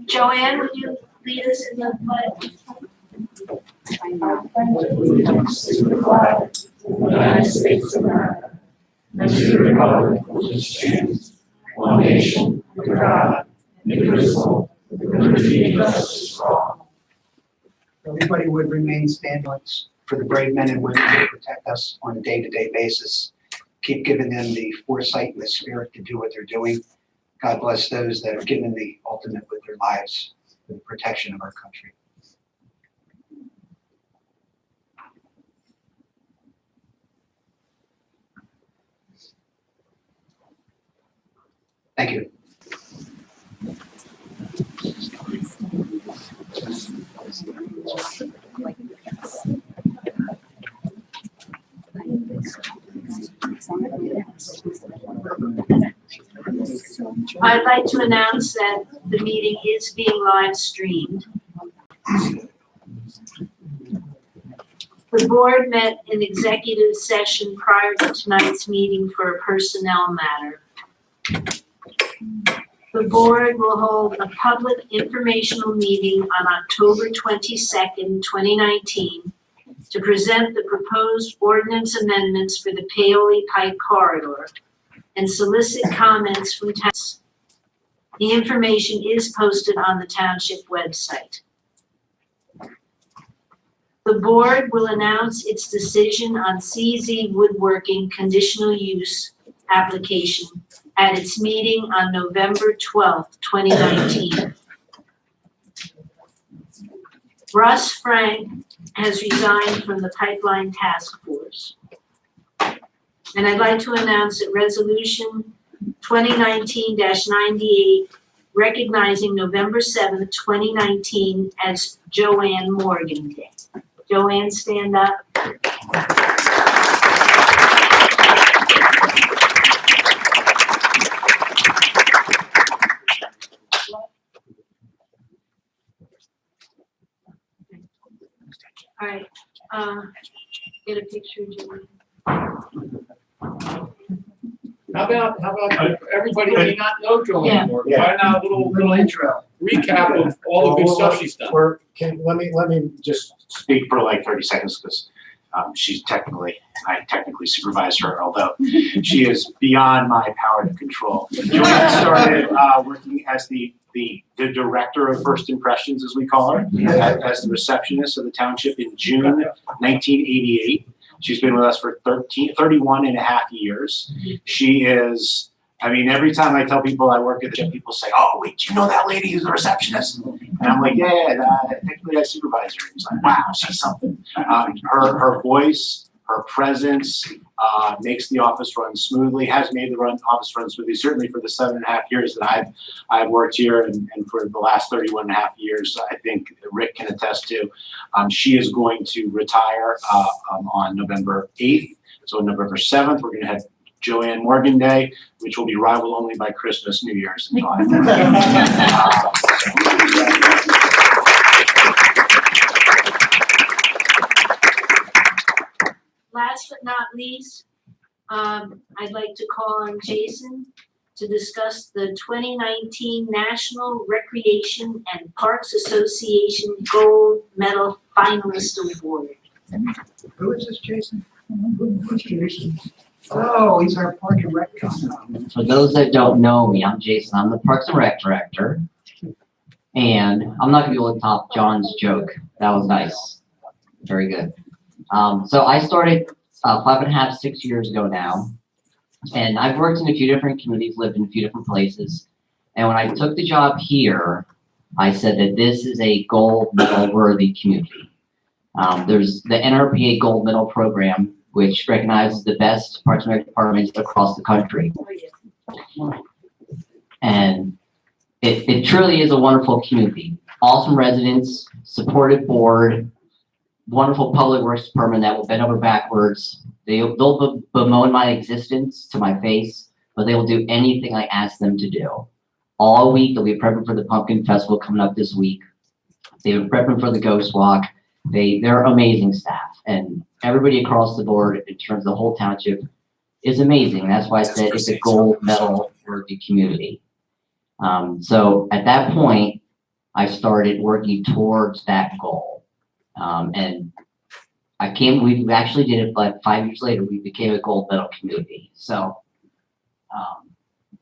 Joanne, would you lead us in the pledge? Allegiance to the flag of the United States of America, and to the republic which stands, one nation, under God, indivisible, with liberty and justice for all. Everybody would remain standing for the brave men and women who protect us on a day-to-day basis. Keep giving them the foresight and the spirit to do what they're doing. God bless those that have given the ultimate with their lives for the protection of our country. Thank you. I'd like to announce that the meeting is being live streamed. The board met in executive session prior to tonight's meeting for a personnel matter. The board will hold a public informational meeting on October 22nd, 2019 to present the proposed ordinance amendments for the Paoli Pike Corridor and solicit comments from towns. The information is posted on the township website. The board will announce its decision on CZ Woodworking conditional use application at its meeting on November 12th, 2019. Russ Frank has resigned from the Pipeline Task Force. And I'd like to announce that Resolution 2019-98 recognizing November 7th, 2019 as Joanne Morgan Day. Joanne, stand up. All right, get a picture, Joanne. How about everybody may not know Joanne Yeah. Morgan? Why not a little intro. recap of all the good stuff she's done? Let me just speak for like 30 seconds because I technically supervise her, although she is beyond my power to control. Joanne started working as the director of first impressions, as we call her, as the receptionist of the township in June 1988. She's been with us for 31 and a half years. She is, I mean, every time I tell people I work at the gym, people say, "Oh, wait, do you know that lady who's the receptionist?" And I'm like, yeah, technically I supervise her. He's like, wow, she's something. Her voice, her presence makes the office run smoothly, has made the office run smoothly, certainly for the 7.5 years that I've worked here and for the last 31.5 years, I think Rick can attest to. She is going to retire on November 8th. So on November 7th, we're going to have Joanne Morgan Day, which will be rivaled only by Christmas, New Year's, and July 4th. Last but not least, I'd like to call on Jason to discuss the 2019 National Recreation and Parks Association Gold Medal Finalist Award. Who is this, Jason? Who's Jason? Oh, he's our Park and Rec guy. For those that don't know me, I'm Jason. I'm the Parks and Rec director. And I'm not gonna be able to top John's joke. That was nice. Very good. So I started 5.5, 6 years ago now. And I've worked in a few different communities, lived in a few different places. And when I took the job here, I said that this is a gold medal worthy community. There's the NRPA Gold Medal Program, which recognizes the best Parks and Rec departments across the country. And it truly is a wonderful community. Awesome residents, supportive board, wonderful public works department that will bend over backwards. They'll bemoan my existence to my face, but they will do anything I ask them to do. All week, they'll be prepping for the Pumpkin Festival coming up this week. They've been prepping for the Ghost Walk. They're amazing staff, and everybody across the board in terms of the whole township is amazing. That's why I said it's a gold medal worthy community. So at that point, I started working towards that goal. And we actually did it, but 5 years later, we became a gold medal community. So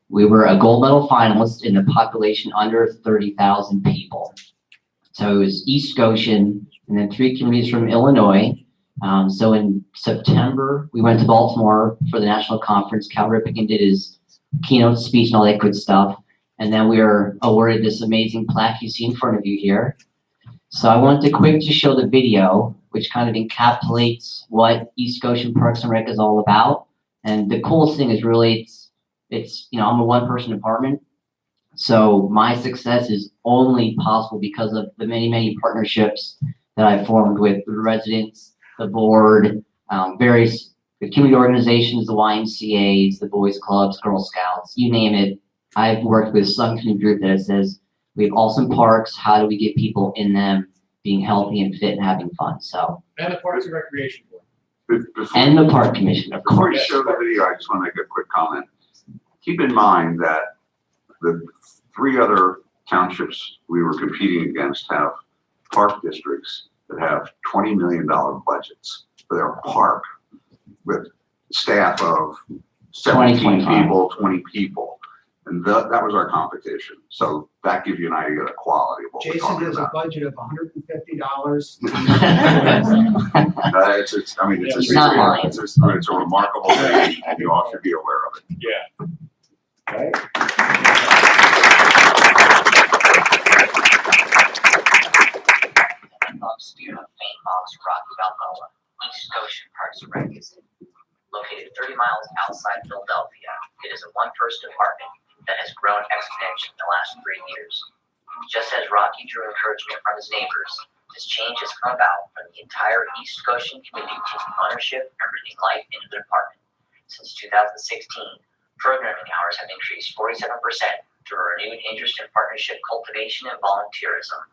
we were a gold medal finalist in a population under 30,000 people. So it was East Goshen and then 3 communities from Illinois. So in September, we went to Baltimore for the national conference. Cal Ripken did his keynote speech and all that good stuff. And then we were awarded this amazing plaque you see in front of you here. So I wanted to quick just show the video, which kind of encapsulates what East Goshen Parks and Rec is all about. And the coolest thing is really, it's I'm a one-person department. So my success is only possible because of the many, many partnerships that I've formed with the residents, the board, various the community organizations, the YMCAs, the boys clubs, Girl Scouts, you name it. I've worked with some community group that says we have awesome parks. How do we get people in them being healthy and fit and having fun? So And the Parks and Recreation Board. and the park commission, of Before course. you show the video, I just want to make a quick comment. Keep in mind that the 3 other townships we were competing against have park districts that have $20 million budgets for their park with staff of 17 25. people, 20 people. And that was our competition. So that gives you an idea of the quality of what we're Jason talking has a about. budget of $150. It's I mean, it's a He's not secret. lying. It's a remarkable thing, and you all should be aware of it. Yeah. Right? Obscure faint box Rocky Balboa, East Goshen Parks and Rec is located 30 miles outside Philadelphia. It is a one-person department that has grown exponentially in the last 3 years. Just as Rocky drew encouragement from his neighbors, this change has come about from the entire East Goshen community taking ownership and breathing life into the department. Since 2016, programming hours have increased 47% through a renewed interest in partnership cultivation and volunteerism.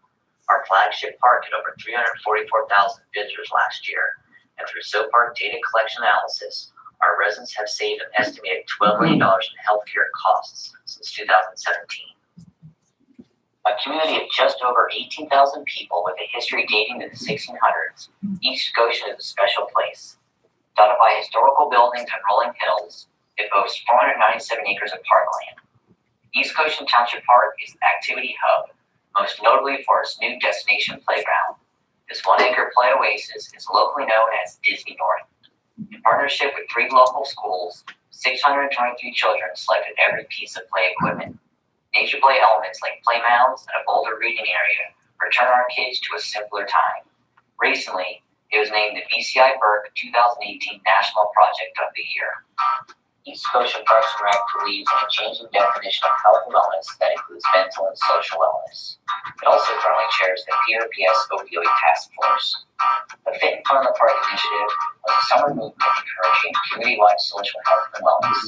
Our flagship park had over 344,000 visitors last year, and through SoPark data collection analysis, our residents have saved an estimated $12 million in healthcare costs since 2017. A community of just over 18,000 people with a history dating to the 1600s, East Goshen is a special place. Dotted by historical buildings and rolling hills, it boasts 497 acres of parkland. East Goshen Township Park is the activity hub, most notably for its new destination playground. This 1-acre play oasis is locally known as Disney North. In partnership with 3 local schools, 623 children selected every piece of play equipment. Nature play elements like play mounds and a boulder reading area return our kids to a simpler time. Recently, it was named the BCI Burke 2018 National Project of the Year. East Goshen Parks and Rec believes in a changing definition of health and wellness that includes mental and social wellness. It also currently chairs the PRPS Opioid Task Force. The Fit and Fun in the Park initiative was a summer movement encouraging community-wide social health and wellness,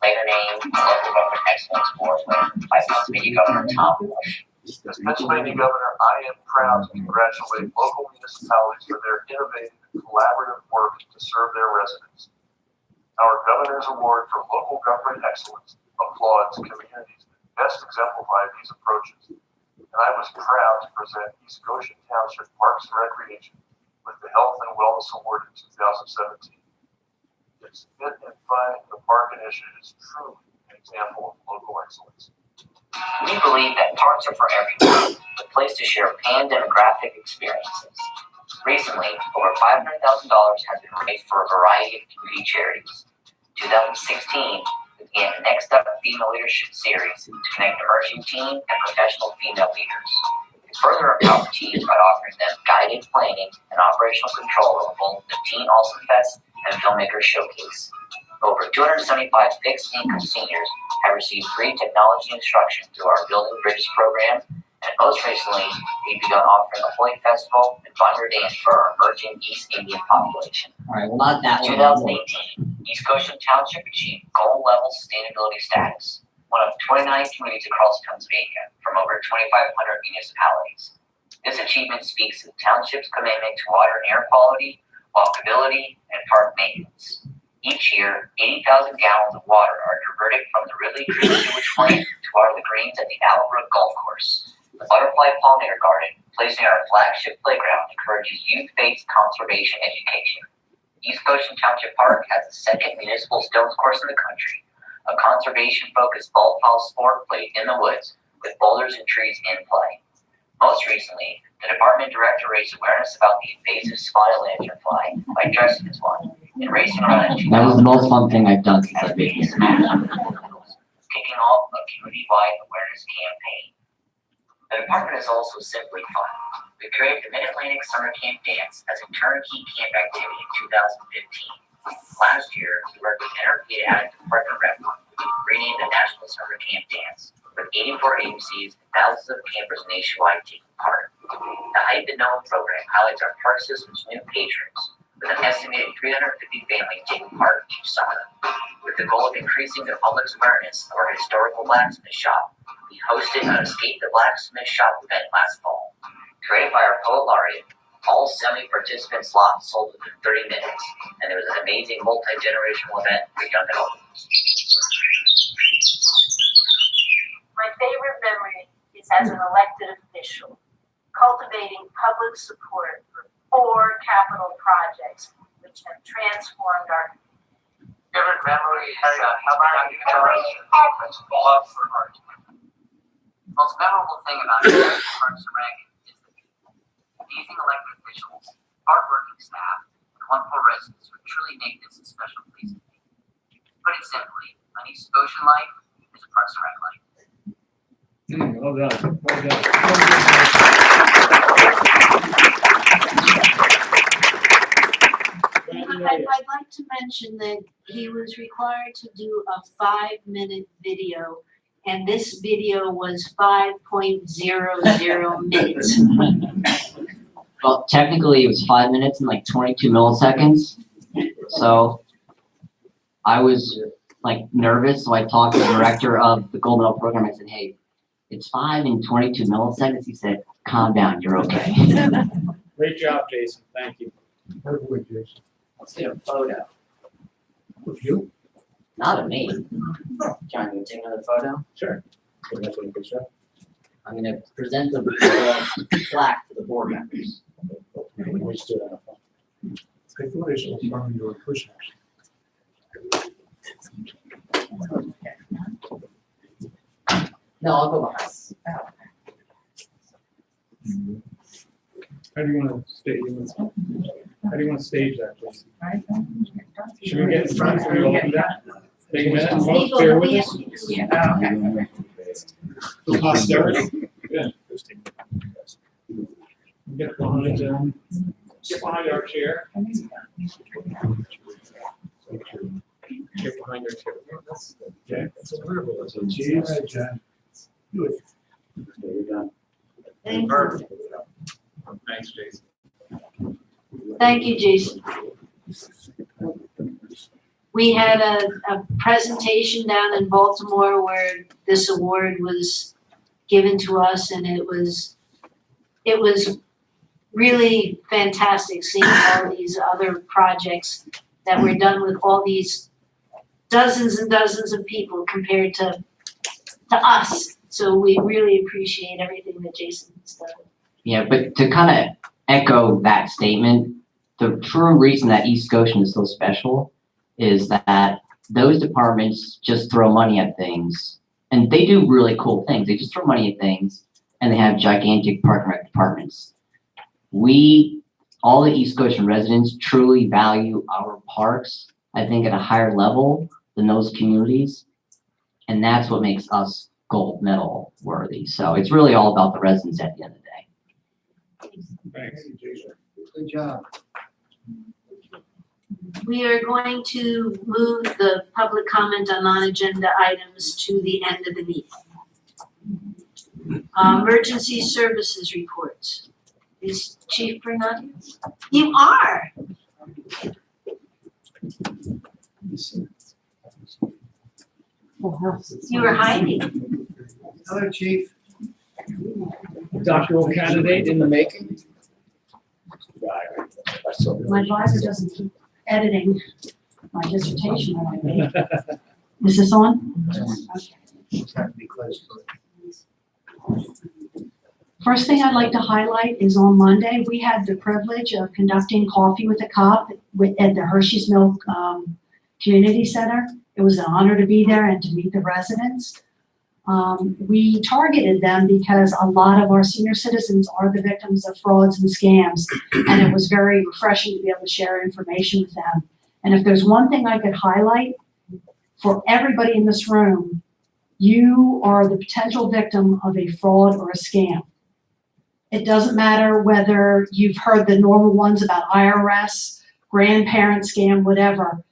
later named the Local Government Excellence Board by Pennsylvania Governor Tom Walsh. As Pennsylvania Governor, I am proud to congratulate local municipalities for their innovative and collaborative work to serve their residents. Our Governor's Award for Local Government Excellence applauds communities that best exemplify these approaches, and I was proud to present East Goshen Township Parks and Recreation with the Health and Wellness Award in 2017. Its Fit and Fun in the Park initiative is truly an example of local excellence. We believe that parks are for everyone, a place to share pan-demographic experiences. Recently, over $500,000 has been raised for a variety of community charities. 2016 began the Next Up Female Leadership Series to connect emerging teen and professional female leaders. It further empowered teens by offering them guided planning and operational control over both the Teen Awesome Fest and Filmmaker Showcase. Over 275 fixed-income seniors have received free technology instruction through our Building Bridges program, and most recently, we've begun offering a Holy Festival and Bonner Dance for our emerging East Indian population. All right, well, not that one. 2018, East Goshen Township achieved gold-level sustainability status, one of 29 communities across Pennsylvania from over 2,500 municipalities. This achievement speaks to the township's commitment to water and air quality, walkability, and park maintenance. Each year, 80,000 gallons of water are diverted from the Ridley Creek sewage plant to water the greens at the Allbrook Golf Course. The Butterfly Pollinator Garden, placed in our flagship playground, encourages youth-based conservation education. East Goshen Township Park has the second municipal stones course in the country, a conservation-focused ball pile sport played in the woods with boulders and trees in play. Most recently, the department director raised awareness about the invasive spotted lanternfly by dressing as one and racing around in That was the most fun thing I've done since I've been here. Kicking off a community-wide awareness campaign. The department is also simply fun. We created the Mid-Atlantic Summer Camp Dance as a turnkey camp activity in 2015. Last year, we worked with NRP to add it to Park and Rec, renamed the National Summer Camp Dance, with 84 agencies and thousands of campers nationwide taking part. The Hype and Known program highlights our park system's new patrons, with an estimated 350 families taking part each summer. With the goal of increasing the public's awareness of our historical blacksmith shop, we hosted an Escape the Blacksmith Shop event last fall. Created by our poet laureate, all 70 participant slots sold within 30 minutes, and there was an amazing multi-generational event for young adults. My favorite memory is as an elected official, cultivating public support for 4 capital projects which have transformed our Favorite memory is how about you tell us love for art? Most memorable thing about Parks and Rec is the people. Amazing elected officials, hardworking staff, and wonderful residents who truly make this a special place to be. Put it simply, an East Goshen life is a Parks and Rec life. Well done, well done. I'd like to mention that he was required to do a 5-minute video, and this video was 5.00 minutes. Well, technically it was 5 minutes and like 22 milliseconds. So I was like nervous, so I talked to the director of the Gold Medal program. I said, hey, it's 5 and 22 milliseconds. He said, calm down, you're okay. Great job, Jason, thank you. Let's get a photo. With you? Not of me. John, you want to take another photo? Sure. That's what you said. I'm going to present the plaque to the board members. We stood up. I thought I saw from your push No, I'll go behind. How do you want to stage? How do you want to stage that, please? Should we get in front so we all do that? Take a minute, folks, bear with us. Yeah. For posterity. Yeah. Get behind, get behind our chair. Get behind our chair. Okay, that's a verbal, that's a cheese. Good. There you go. Thank you. Perfect. Thanks, Jason. Thank you, Jason. We had a presentation down in Baltimore where this award was given to us, and it was really fantastic seeing all these other projects that were done with all these dozens and dozens of people compared to us. So we really appreciate everything that Jason has done. Yeah, but to kind of echo that statement, the true reason that East Goshen is so special is that those departments just throw money at things, and they do really cool things. They just throw money at things, and they have gigantic park and rec departments. We, all the East Goshen residents, truly value our parks, I think, at a higher level than those communities, and that's what makes us gold medal worthy. So it's really all about the residents at the end of the day. Thanks, Jason. Good job. We are going to move the public comment on non-agenda items to the end of the meeting. Emergency services reports. Is Chief Bernard? You are. You were hiding. Hello, Chief. Doctoral candidate in the making. My visor doesn't keep editing. my dissertation that I made. Is this on? Okay. It's got to be closed. First thing I'd like to highlight is on Monday, we had the privilege of conducting Coffee with a Cop at the Hershey's Milk Community Center. It was an honor to be there and to meet the residents. We targeted them because a lot of our senior citizens are the victims of frauds and scams, and it was very refreshing to be able to share information with them. And if there's one thing I could highlight for everybody in this room, you are the potential victim of a fraud or a scam. It doesn't matter whether you've heard the normal ones about IRS, grandparent scam, whatever.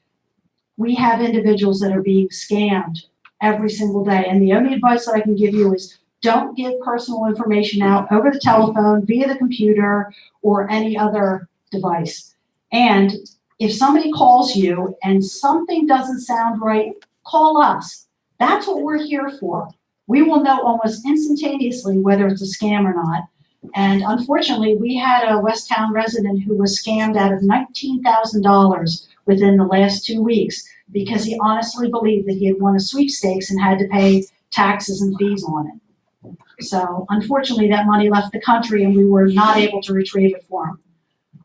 We have individuals that are being scammed every single day. And the only advice that I can give you is don't give personal information out over the telephone, via the computer, or any other device. And if somebody calls you and something doesn't sound right, call us. That's what we're here for. We will know almost instantaneously whether it's a scam or not. And unfortunately, we had a West Town resident who was scammed out of $19,000 within the last 2 weeks because he honestly believed that he had won a sweepstakes and had to pay taxes and fees on it. So unfortunately, that money left the country and we were not able to retrieve it for him.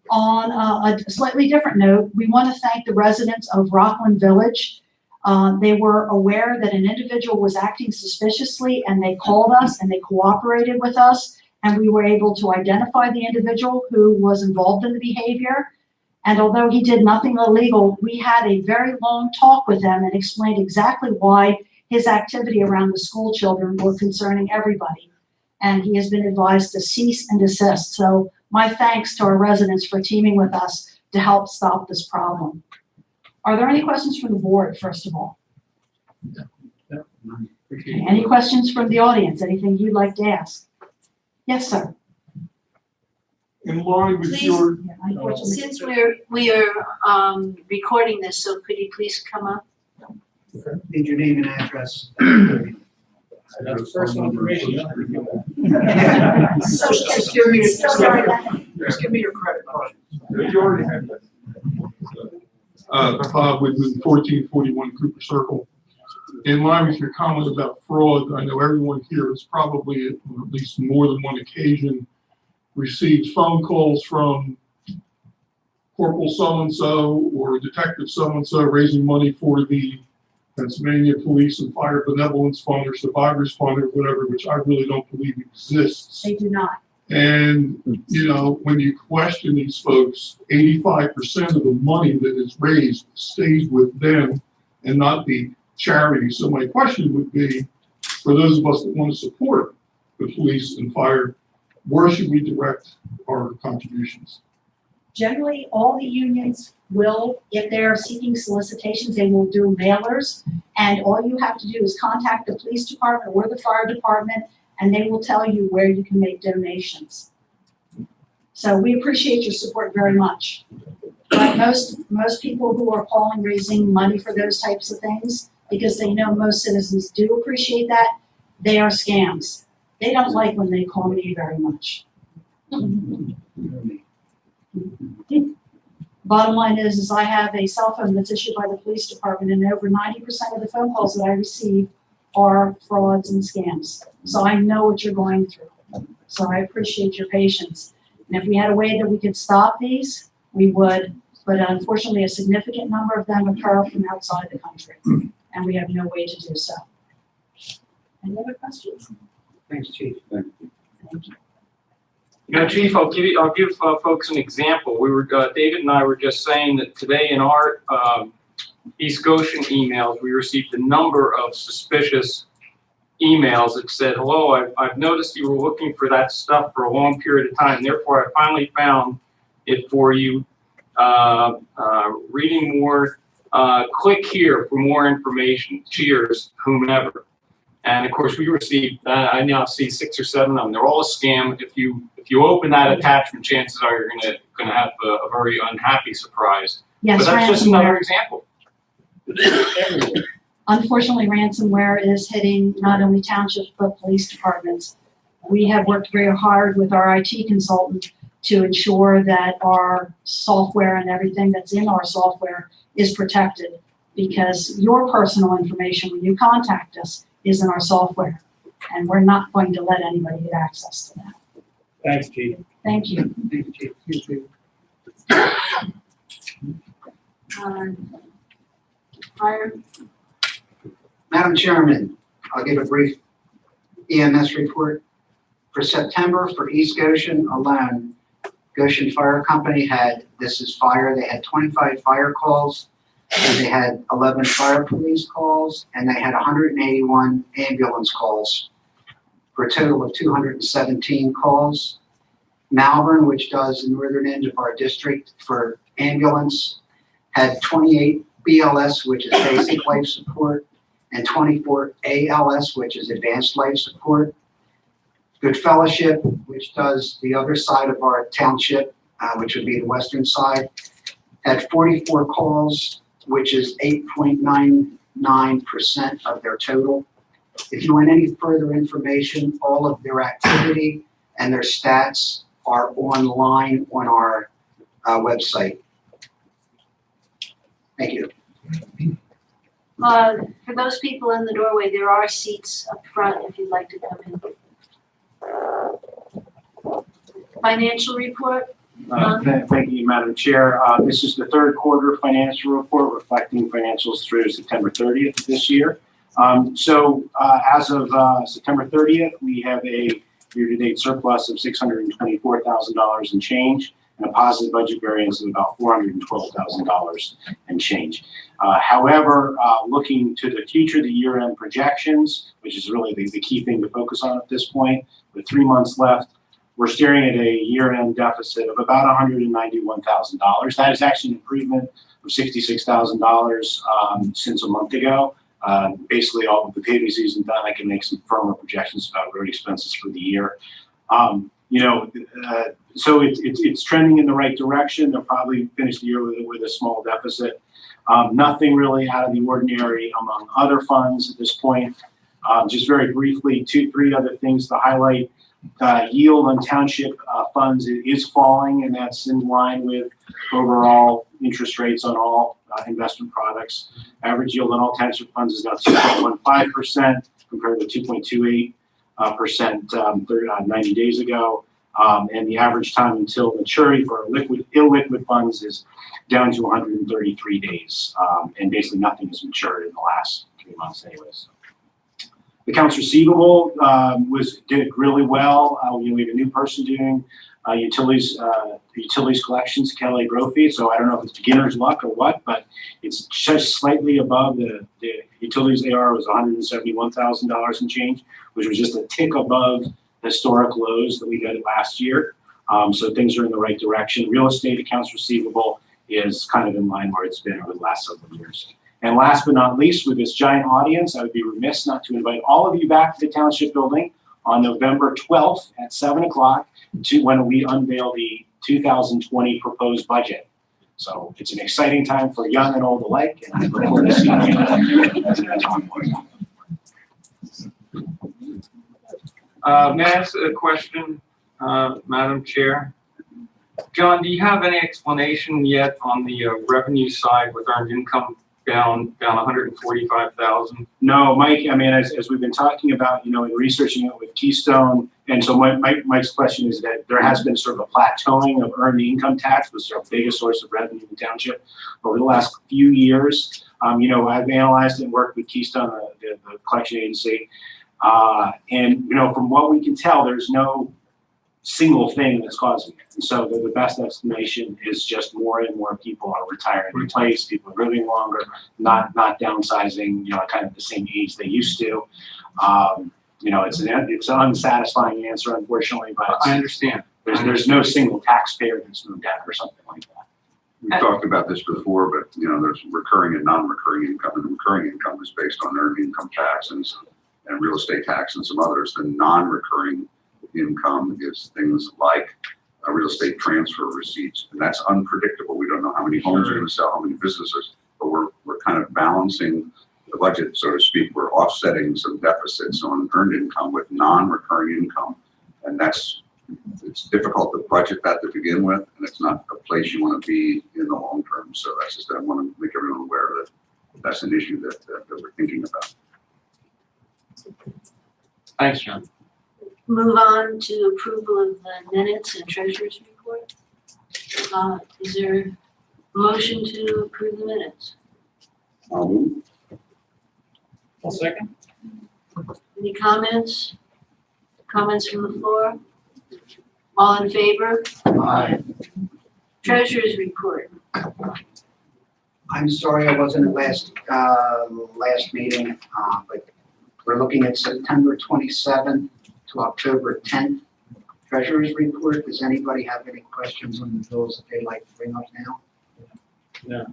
On a slightly different note, we want to thank the residents of Rockland Village. They were aware that an individual was acting suspiciously and they called us and they cooperated with us, and we were able to identify the individual who was involved in the behavior. And although he did nothing illegal, we had a very long talk with him and explained exactly why his activity around the school children were concerning everybody. And he has been advised to cease and desist. So my thanks to our residents for teaming with us to help stop this problem. Are there any questions from the board, first of all? Okay, any questions from the audience? Anything you'd like to ask? Yes, sir. In line with Please. your, Yeah, unfortunately. Since we are recording this, so could you please come up? Need your name and address. That's personal information. So Just give me, Still very bad. just give me your credit card. you already have that. Bob Whitman, 1441 Cooper Circle. In line with your comment about fraud, I know everyone here has probably, on at least more than one occasion, received phone calls from Corporal so-and-so or Detective so-and-so raising money for the Pennsylvania Police and Fire Benevolence Fund or Survivors Fund or whatever, which I really don't believe exists. They do not. And, you know, when you question these folks, 85% of the money that is raised stays with them and not the charity. So my question would be, for those of us that want to support the police and fire, where should we direct our contributions? Generally, all the unions will, if they're seeking solicitations, they will do mailers. And all you have to do is contact the police department or the fire department, and they will tell you where you can make donations. So we appreciate your support very much. But most people who are calling raising money for those types of things, because they know most citizens do appreciate that, they are scams. They don't like when they call me very much. Bottom line is I have a cell phone that's issued by the police department, and over 90% of the phone calls that I receive are frauds and scams. So I know what you're going through. So I appreciate your patience. And if we had a way that we could stop these, we would. But unfortunately, a significant number of them occur from outside the country, and we have no way to do so. Any other questions? Thanks, Chief. Thank you. You know, Chief, I'll give folks an example. We were David and I were just saying that today in our East Goshen emails, we received a number of suspicious emails that said, "Hello, I've noticed you were looking for that stuff for a long period of time. Therefore, I finally found it for you. Reading more. Click here for more information. Cheers, whomever." And of course, we received, I now see 6 or 7 of them. They're all a scam. If you open that attachment, chances are you're gonna have a very unhappy surprise. Yes, But that's just another ransomware. example. Unfortunately, ransomware is hitting not only townships, but police departments. We have worked very hard with our IT consultant to ensure that our software and everything that's in our software is protected because your personal information, when you contact us, is in our software. And we're not going to let anybody get access to that. Thanks, Chief. Thank you. Fire, Madam Chairman, I'll give a brief EMS report. For September, for East Goshen alone, Goshen Fire Company had, this is fire, they had 25 fire calls, and they had 11 fire police calls, and they had 181 ambulance calls, for a total of 217 calls. Malvern, which does the northern end of our district for ambulance, had 28 BLS, which is basic life support, and 24 ALS, which is advanced life support. Good Fellowship, which does the other side of our township, which would be the western side, had 44 calls, which is 8.99% of their total. If you want any further information, all of their activity and their stats are online on our website. Thank you. for those people in the doorway, there are seats up front if you'd like to come in. Financial report? Thank you, Madam Chair. This is the third quarter financial report reflecting financials through September 30th of this year. As of September 30th, we have a year-to-date surplus of $624,000 and change, and a positive budget variance of about $412,000 and change. However, looking to the future, the year-end projections, which is really the key thing to focus on at this point, with 3 months left, we're staring at a year-end deficit of about $191,000. That is actually an improvement of $66,000 since a month ago. Basically, all of the paving season done, I can make some firmer projections about road expenses for the year. So it's trending in the right direction. They'll probably finish the year with a small deficit. Nothing really out of the ordinary among other funds at this point. Just very briefly, 2-3 other things to highlight. Yield on township funds is falling, and that's in line with overall interest rates on all investment products. Average yield on all township funds is now 2.15% compared to 2.28% 90 days ago. And the average time until maturity for illiquid funds is down to 133 days. And basically nothing has matured in the last 3 months anyways. Accounts receivable did really well. We have a new person doing utilities collections, Kelly Brophy. So I don't know if it's beginner's luck or what, but it's just slightly above the utilities AR was $171,000 and change, which was just a tick above historic lows that we did last year. So things are in the right direction. Real estate accounts receivable is kind of in line where it's been over the last several years. And last but not least, with this giant audience, I would be remiss not to invite all of you back to the Township Building on November 12th at 7 o'clock to when we unveil the 2020 proposed budget. So it's an exciting time for young and old alike, and I look forward to seeing you. May I ask a question, Madam Chair? John, do you have any explanation yet on the revenue side with earned income down 145,000? No, Mike, I mean, as we've been talking about, in researching it with Keystone, and so Mike's question is that there has been sort of a plateauing of earned income tax, which is our biggest source of revenue in the township over the last few years. I've analyzed and worked with Keystone, the collection agency, and from what we can tell, there's no single thing that's causing it. And so the best explanation is just more and more people are retiring in place, people are living longer, not downsizing, kind of the same age they used to. It's an unsatisfying answer, unfortunately, but I understand. There's no single taxpayer that's moved out or something like that. We've talked about this before, but there's recurring and non-recurring income, and recurring income is based on earned income taxes and real estate tax and some others. The non-recurring income is things like real estate transfer receipts, and that's unpredictable. We don't know how many homes are going to sell, how many businesses, but we're kind of balancing the budget, so to speak. We're offsetting some deficits on earned income with non-recurring income, and that's it's difficult to budget that to begin with, and it's not a place you want to be in the long term. So that's just, I want to make everyone aware that that's an issue that we're thinking about. Thanks, John. Move on to approval of the minutes and treasurer's report. Is there a motion to approve the minutes? I'll move. One second. Any comments? Comments from the floor? All in favor? Aye. Treasurer's report. I'm sorry I wasn't at last meeting, but we're looking at September 27th to October 10th. Treasurer's report. Does anybody have any questions on the bills that they'd like to bring up now? No.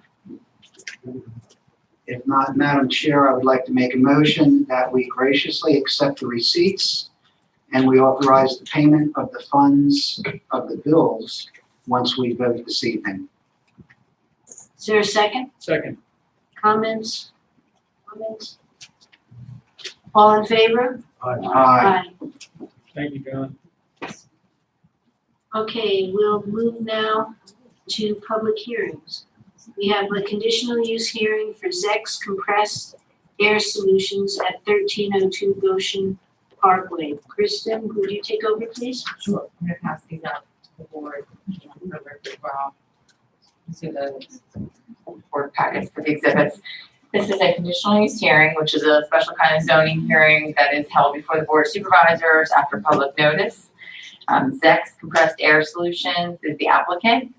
If not, Madam Chair, I would like to make a motion that we graciously accept the receipts and we authorize the payment of the funds of the bills once we vote this evening. Is there a second? Second. Comments? Comments? All in favor? Aye. Thank you, John. Okay, we'll move now to public hearings. We have a conditional use hearing for Zex Compressed Air Solutions at 1302 Goshen Parkway. Kristen, would you take over, please? Sure, I'm gonna pass these out to the board for record as well. To the board packets for the exhibits. This is a conditional use hearing, which is a special kind of zoning hearing that is held before the board of supervisors after public notice. Zex Compressed Air Solutions is the applicant.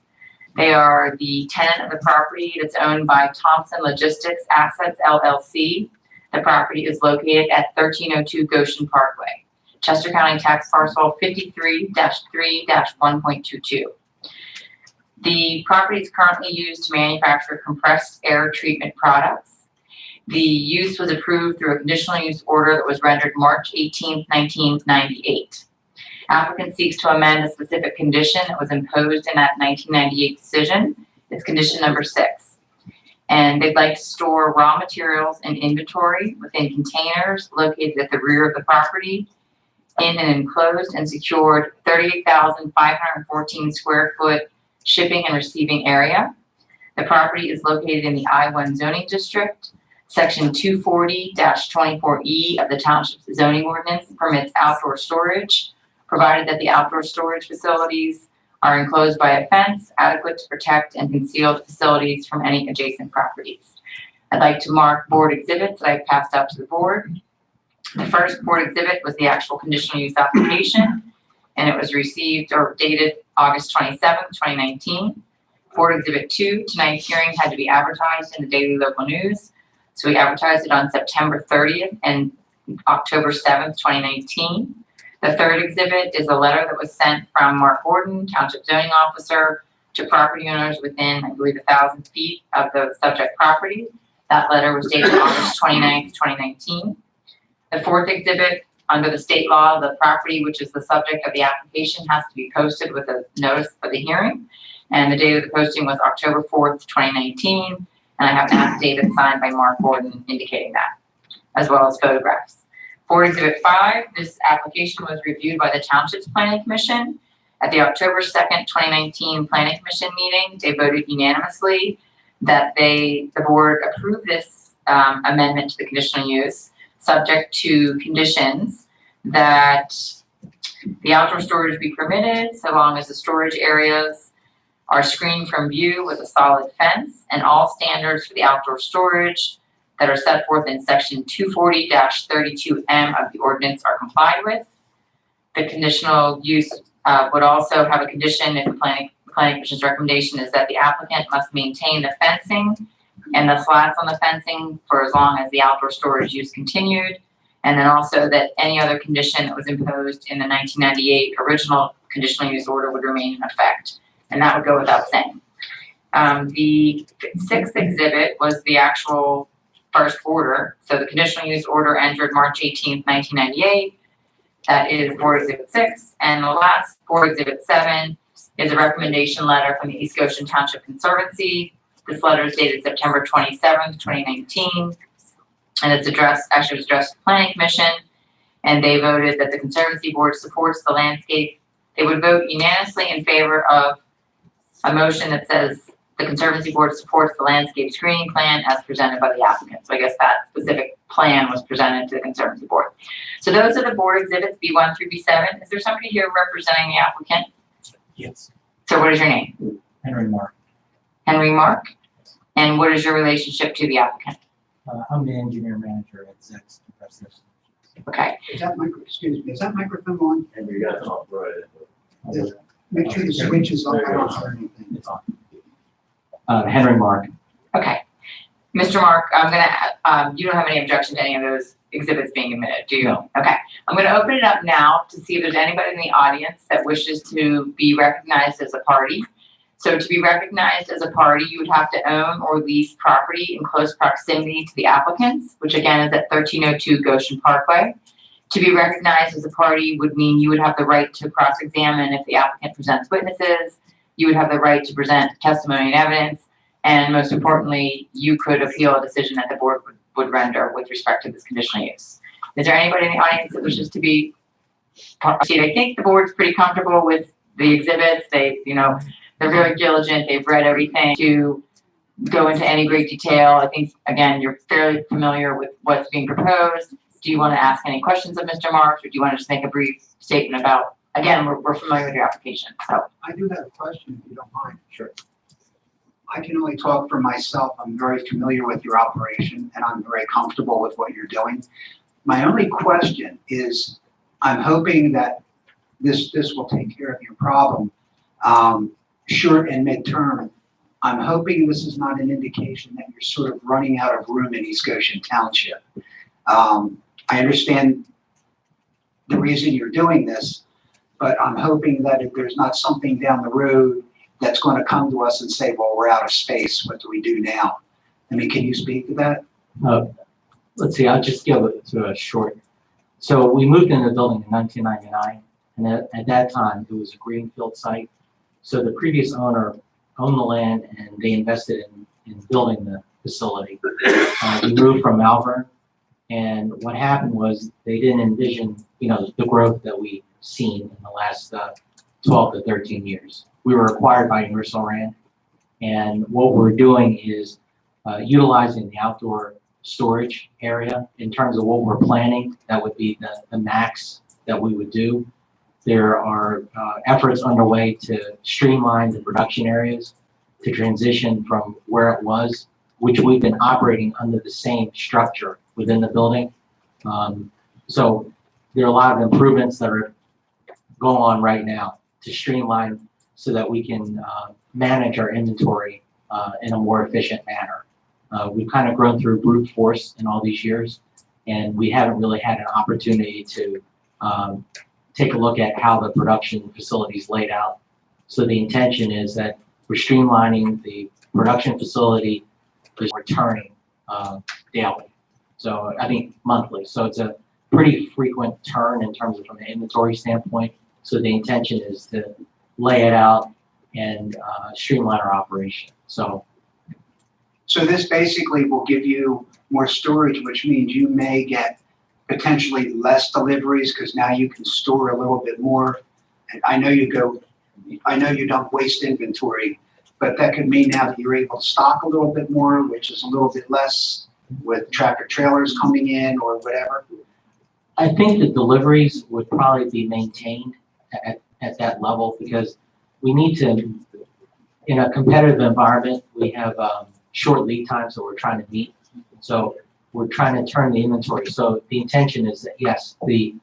They are the tenant of the property that's owned by Thompson Logistics Assets LLC. The property is located at 1302 Goshen Parkway, Chester County Tax Parcel 53-3-1.22. The property is currently used to manufacture compressed air treatment products. The use was approved through a conditional use order that was rendered March 18, 1998. Applicant seeks to amend a specific condition that was imposed in that 1998 decision. It's condition number 6. And they'd like to store raw materials and inventory within containers located at the rear of the property in an enclosed and secured 38,514 square foot shipping and receiving area. The property is located in the I-1 zoning district. Section 240-24E of the Township zoning ordinance permits outdoor storage, provided that the outdoor storage facilities are enclosed by a fence adequate to protect and conceal the facilities from any adjacent properties. I'd like to mark board exhibits that I passed out to the board. The first board exhibit was the actual conditional use application, and it was received or dated August 27th, 2019. Board exhibit 2, tonight's hearing had to be advertised in the Daily Local News. So we advertised it on September 30th and October 7th, 2019. The third exhibit is a letter that was sent from Mark Gordon, Township Zoning Officer, to property owners within, I believe, 1,000 feet of the subject property. That letter was dated August 29th, 2019. The fourth exhibit, under the state law, the property which is the subject of the application has to be posted with a notice for the hearing. And the date of the posting was October 4th, 2019. And I have an affidavit signed by Mark Gordon indicating that, as well as photographs. Board Exhibit 5, this application was reviewed by the Township's Planning Commission. At the October 2nd, 2019 Planning Commission meeting, they voted unanimously that the board approve this amendment to the conditional use, subject to conditions that the outdoor storage be permitted so long as the storage areas are screened from view with a solid fence, and all standards for the outdoor storage that are set forth in section 240-32M of the ordinance are complied with. The conditional use would also have a condition if the planning commission's recommendation is that the applicant must maintain the fencing and the slats on the fencing for as long as the outdoor storage use continued. And then also that any other condition that was imposed in the 1998 original conditional use order would remain in effect. And that would go without saying. The sixth exhibit was the actual first order. So the conditional use order entered March 18th, 1998. That is Board Exhibit 6. And the last Board Exhibit 7 is a recommendation letter from the East Goshen Township Conservancy. This letter is dated September 27th, 2019. And it's addressed to the Planning Commission. And they voted that the Conservancy Board supports the landscape they would vote unanimously in favor of a motion that says the Conservancy Board supports the landscape screening plan as presented by the applicant. So I guess that specific plan was presented to the Conservancy Board. So those are the board exhibits, B1 through B7. Is there somebody here representing the applicant? Yes. So what is your name? Henry Mark. Henry Mark? And what is your relationship to the applicant? I'm the engineer manager at Zex Compressors. Okay. Is that excuse me, is that microphone on? And you got it off, right? Make sure the switch is on, I don't hear anything. It's on. Henry Mark. Okay. Mr. Mark, I'm gonna, you don't have any objection to any of those exhibits being admitted, do you? No. Okay. I'm gonna open it up now to see if there's anybody in the audience that wishes to be recognized as a party. So to be recognized as a party, you would have to own or lease property in close proximity to the applicants, which again is at 1302 Goshen Parkway. To be recognized as a party would mean you would have the right to cross-examine if the applicant presents witnesses. You would have the right to present testimony and evidence. And most importantly, you could appeal a decision that the board would render with respect to this conditional use. Is there anybody in the audience that wishes to be proceed? I think the board's pretty comfortable with the exhibits. They, they're very diligent. They've read everything to go into any great detail. I think, again, you're fairly familiar with what's being proposed. Do you want to ask any questions of Mr. Marks, or do you want to just make a brief statement about, again, we're familiar with your application, so. I do have a question, if you don't mind. Sure. I can only talk for myself. I'm very familiar with your operation, and I'm very comfortable with what you're doing. My only question is, I'm hoping that this will take care of your problem, short and midterm. I'm hoping this is not an indication that you're sort of running out of room in East Goshen Township. I understand the reason you're doing this, but I'm hoping that if there's not something down the road that's going to come to us and say, well, we're out of space, what do we do now? I mean, can you speak to that? Let's see, I'll just give it to a short. So we moved into the building in 1999, and at that time, it was a greenfield site. So the previous owner owned the land, and they invested in building the facility. We moved from Malvern, and what happened was they didn't envision, the growth that we've seen in the last 12 to 13 years. We were acquired by Universal Rand, and what we're doing is utilizing the outdoor storage area in terms of what we're planning. That would be the max that we would do. There are efforts underway to streamline the production areas to transition from where it was, which we've been operating under the same structure within the building. So there are a lot of improvements that are going on right now to streamline so that we can manage our inventory in a more efficient manner. We've kind of grown through brute force in all these years, and we haven't really had an opportunity to take a look at how the production facility is laid out. So the intention is that we're streamlining the production facility, is returning daily. So I think monthly. So it's a pretty frequent turn in terms of from an inventory standpoint. So the intention is to lay it out and streamline our operation. So this basically will give you more storage, which means you may get potentially less deliveries because now you can store a little bit more. And I know you don't waste inventory, but that could mean now that you're able to stock a little bit more, which is a little bit less with tractor trailers coming in or whatever. I think the deliveries would probably be maintained at that level because we need to, in a competitive environment, we have short lead times that we're trying to meet. So we're trying to turn the inventory. So the intention is that, yes, the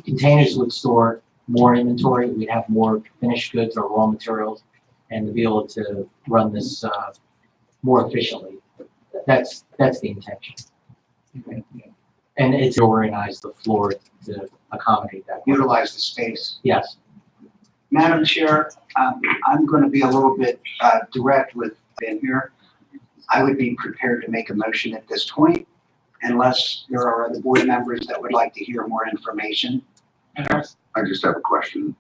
containers would store more inventory. We'd have more finished goods or raw materials and to be able to run this more efficiently. That's the intention. Okay. And it's organized the floor to accommodate that. Utilize the space. Yes. Madam Chair, I'm going to be a little bit direct with Ben here. I would be prepared to make a motion at this point unless there are other board members that would like to hear more information. I just have a question.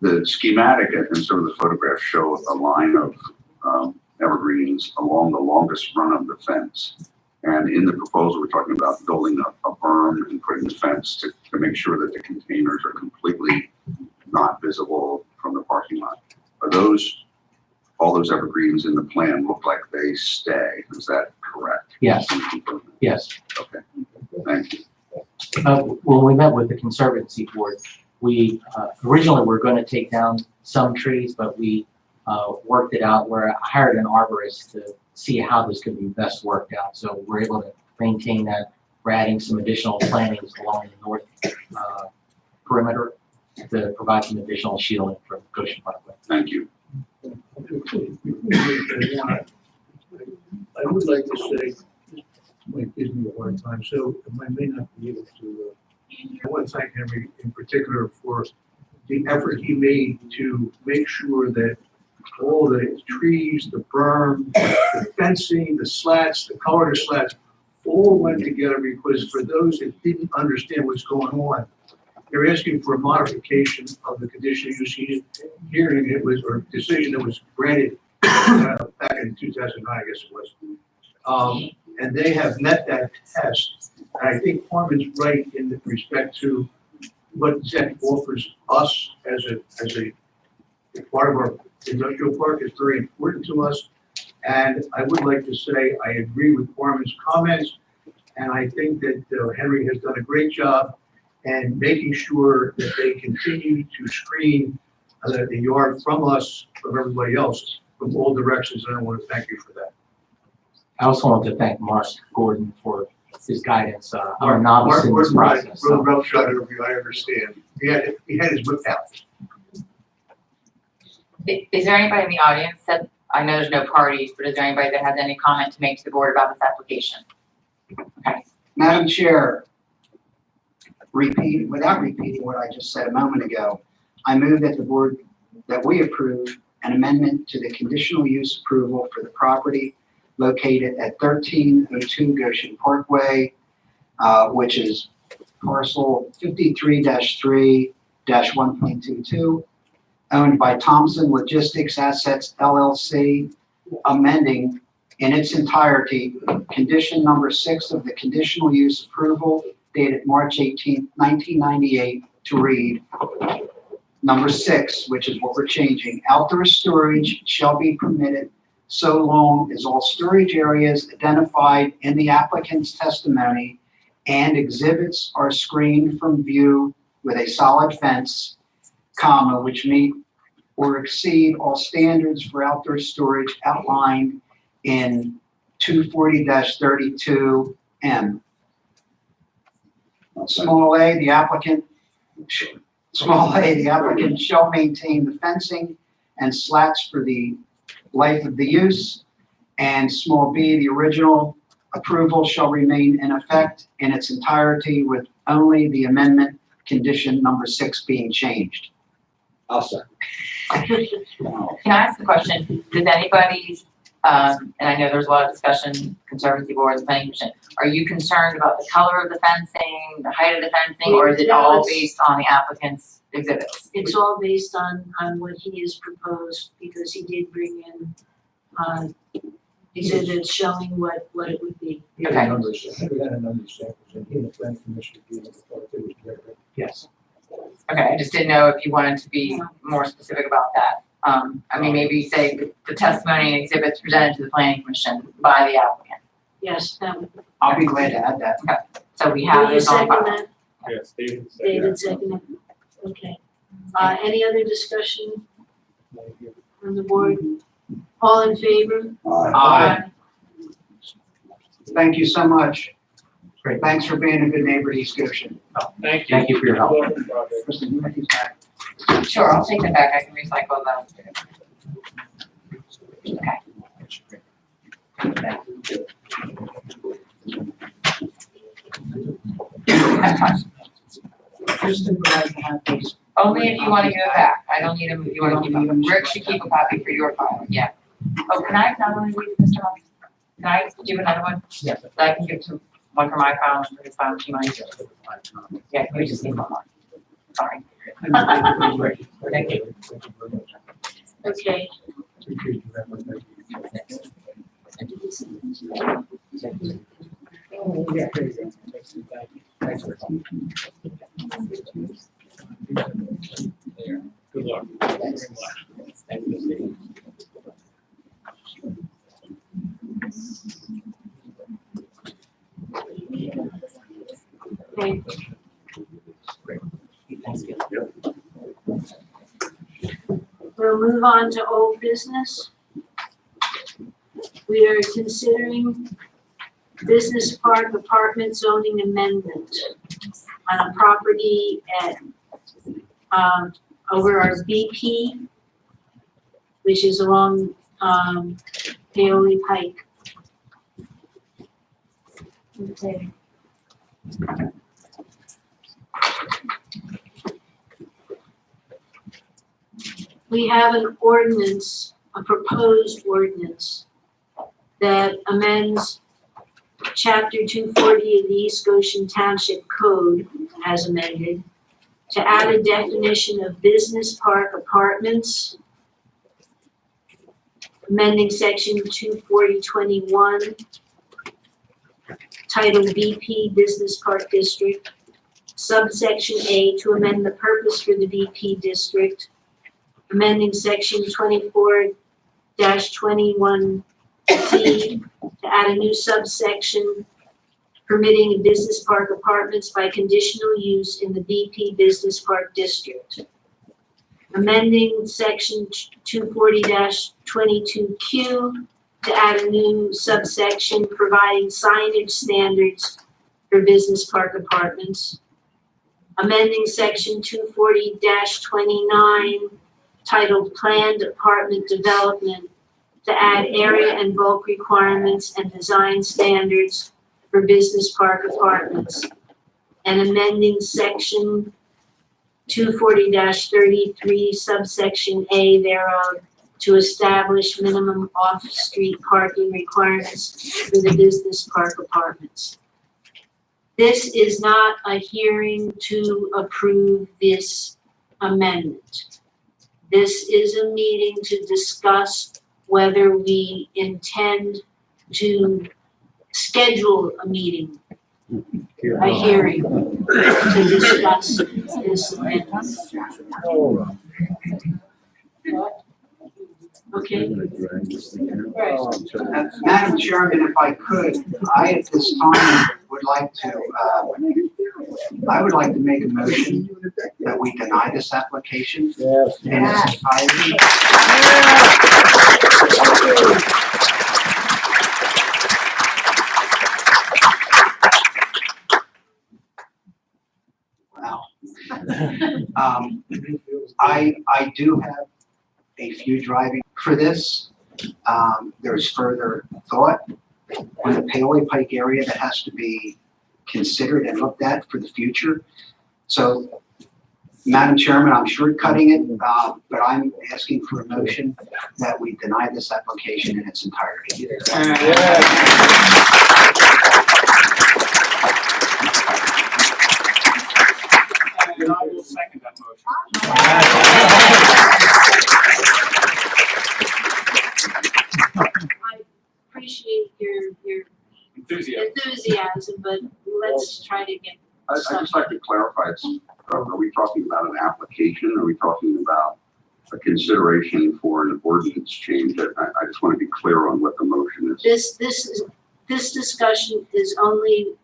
The schematic and some of the photographs show a line of evergreens along the longest run of the fence. And in the proposal, we're talking about building a berm and putting the fence to make sure that the containers are completely not visible from the parking lot. Are those, all those evergreens in the plan look like they stay? Is that correct? Yes, yes. Okay, thank you. When we met with the Conservancy Board, we originally were going to take down some trees, but we worked it out where I hired an arborist to see how this could be best worked out. So we're able to maintain that. We're adding some additional plantings along the north perimeter to provide some additional shielding for Goshen Parkway. Thank you. I would like to say, this might give me a hard time, so I may not be able to, I want to thank Henry in particular for the effort he made to make sure that all the trees, the berm, the fencing, the slats, the color of the slats, all went together, because for those that didn't understand what's going on, they're asking for a modification of the conditional use hearing it was, or decision that was granted back in 2009, I guess it was. And they have met that test. And I think Harmon's right in respect to what Zach offers us as a part of our industrial park is very important to us. And I would like to say I agree with Harmon's comments, and I think that Henry has done a great job and making sure that they continue to screen the yard from us, from everybody else, from all directions, and I want to thank you for that. I also want to thank Mark Gordon for his guidance. I'm a novice in this process. Real rough shot over you, I understand. He had his whip out. Is there anybody in the audience that, I know there's no parties, but is there anybody that has any comment to make to the board about this application? Okay. Madam Chair, without repeating what I just said a moment ago, I move that the board, that we approve an amendment to the conditional use approval for the property located at 1302 Goshen Parkway, which is parcel 53-3-1.22, owned by Thompson Logistics Assets LLC, amending in its entirety condition number 6 of the conditional use approval dated March 18, 1998, to read number 6, which is what we're changing. Outdoor storage shall be permitted so long as all storage areas identified in the applicant's testimony and exhibits are screened from view with a solid fence, comma, which meet or exceed all standards for outdoor storage outlined in 240-32M. Small a, the applicant shall maintain the fencing and slats for the life of the use. And small b, the original approval shall remain in effect in its entirety with only the amendment condition number 6 being changed. I'll second. Can I ask a question? Does anybody, and I know there's a lot of discussion, Conservancy Board, the Planning Commission, are you concerned about the color of the fencing, the height of the fencing, or is it all based on the applicant's exhibits? It's all based on what he has proposed, because he did bring in, exhibits showing what it would be. He had a number, he had a number of samples, and he and the planning commission agreed on the part that was directed. Yes. Okay, I just didn't know if you wanted to be more specific about that. I mean, maybe say the testimony and exhibits presented to the Planning Commission by the applicant. Yes, that would. I'll be glad to add that. So we have Will you this on second file. that? Yes, David said David seconded. Okay. Any other discussion on the board? All in favor? Aye. Thank you so much. Great. Thanks for being a good neighbor to East Goshen. Thank you. Thank you for your help. Kristen, you want these back? Sure, I'll take them back. I can recycle them. Okay. That's fine. Kristen, glad to have these. Only if you want to give it back. I don't need them if you want to keep them. Rick should keep a copy for your file, yeah. Oh, can I not only leave Mr. Hunt? Can I give another one? Yes. That I can give to one for my file and for his file, if you mind. Yeah, we just need one more. Sorry. Thank you. Okay. Good luck. Thank you. Okay. We'll move on to old business. We are considering business park apartment zoning amendment on a property at, over our BP, which is along, Paoli Pike. Okay. We have an ordinance, a proposed ordinance that amends chapter 240 of the East Goshen Township Code as amended to add a definition of business park apartments, amending section 240.21 titled BP Business Park District, subsection A to amend the purpose for the BP district, amending section 24-21C to add a new subsection permitting business park apartments by conditional use in the BP Business Park District. Amending section 240-22Q to add a new subsection providing signage standards for business park apartments. Amending section 240-29 titled Planned Apartment Development to add area and bulk requirements and design standards for business park apartments. And amending section 240-33 subsection A thereof to establish minimum off-street parking requirements for the business park apartments. This is not a hearing to approve this amendment. This is a meeting to discuss whether we intend to schedule a meeting, a hearing to discuss this amendment. Okay. Madam Chairman, if I could, I at this time would like to, I would like to make a motion that we deny this application in its entirety. Wow. I do have a few driving for this. There's further thought on the Paoli Pike area that has to be considered and looked at for the future. So, Madam Chairman, I'm shortcutting it, but I'm asking for a motion that we deny this application in its entirety. And I will second that motion. I appreciate your Enthusiasm. but let's try to get I'd just like to clarify, are we talking about an application? Are we talking about a consideration for an ordinance change? I just want to be clear on what the motion is. this discussion is only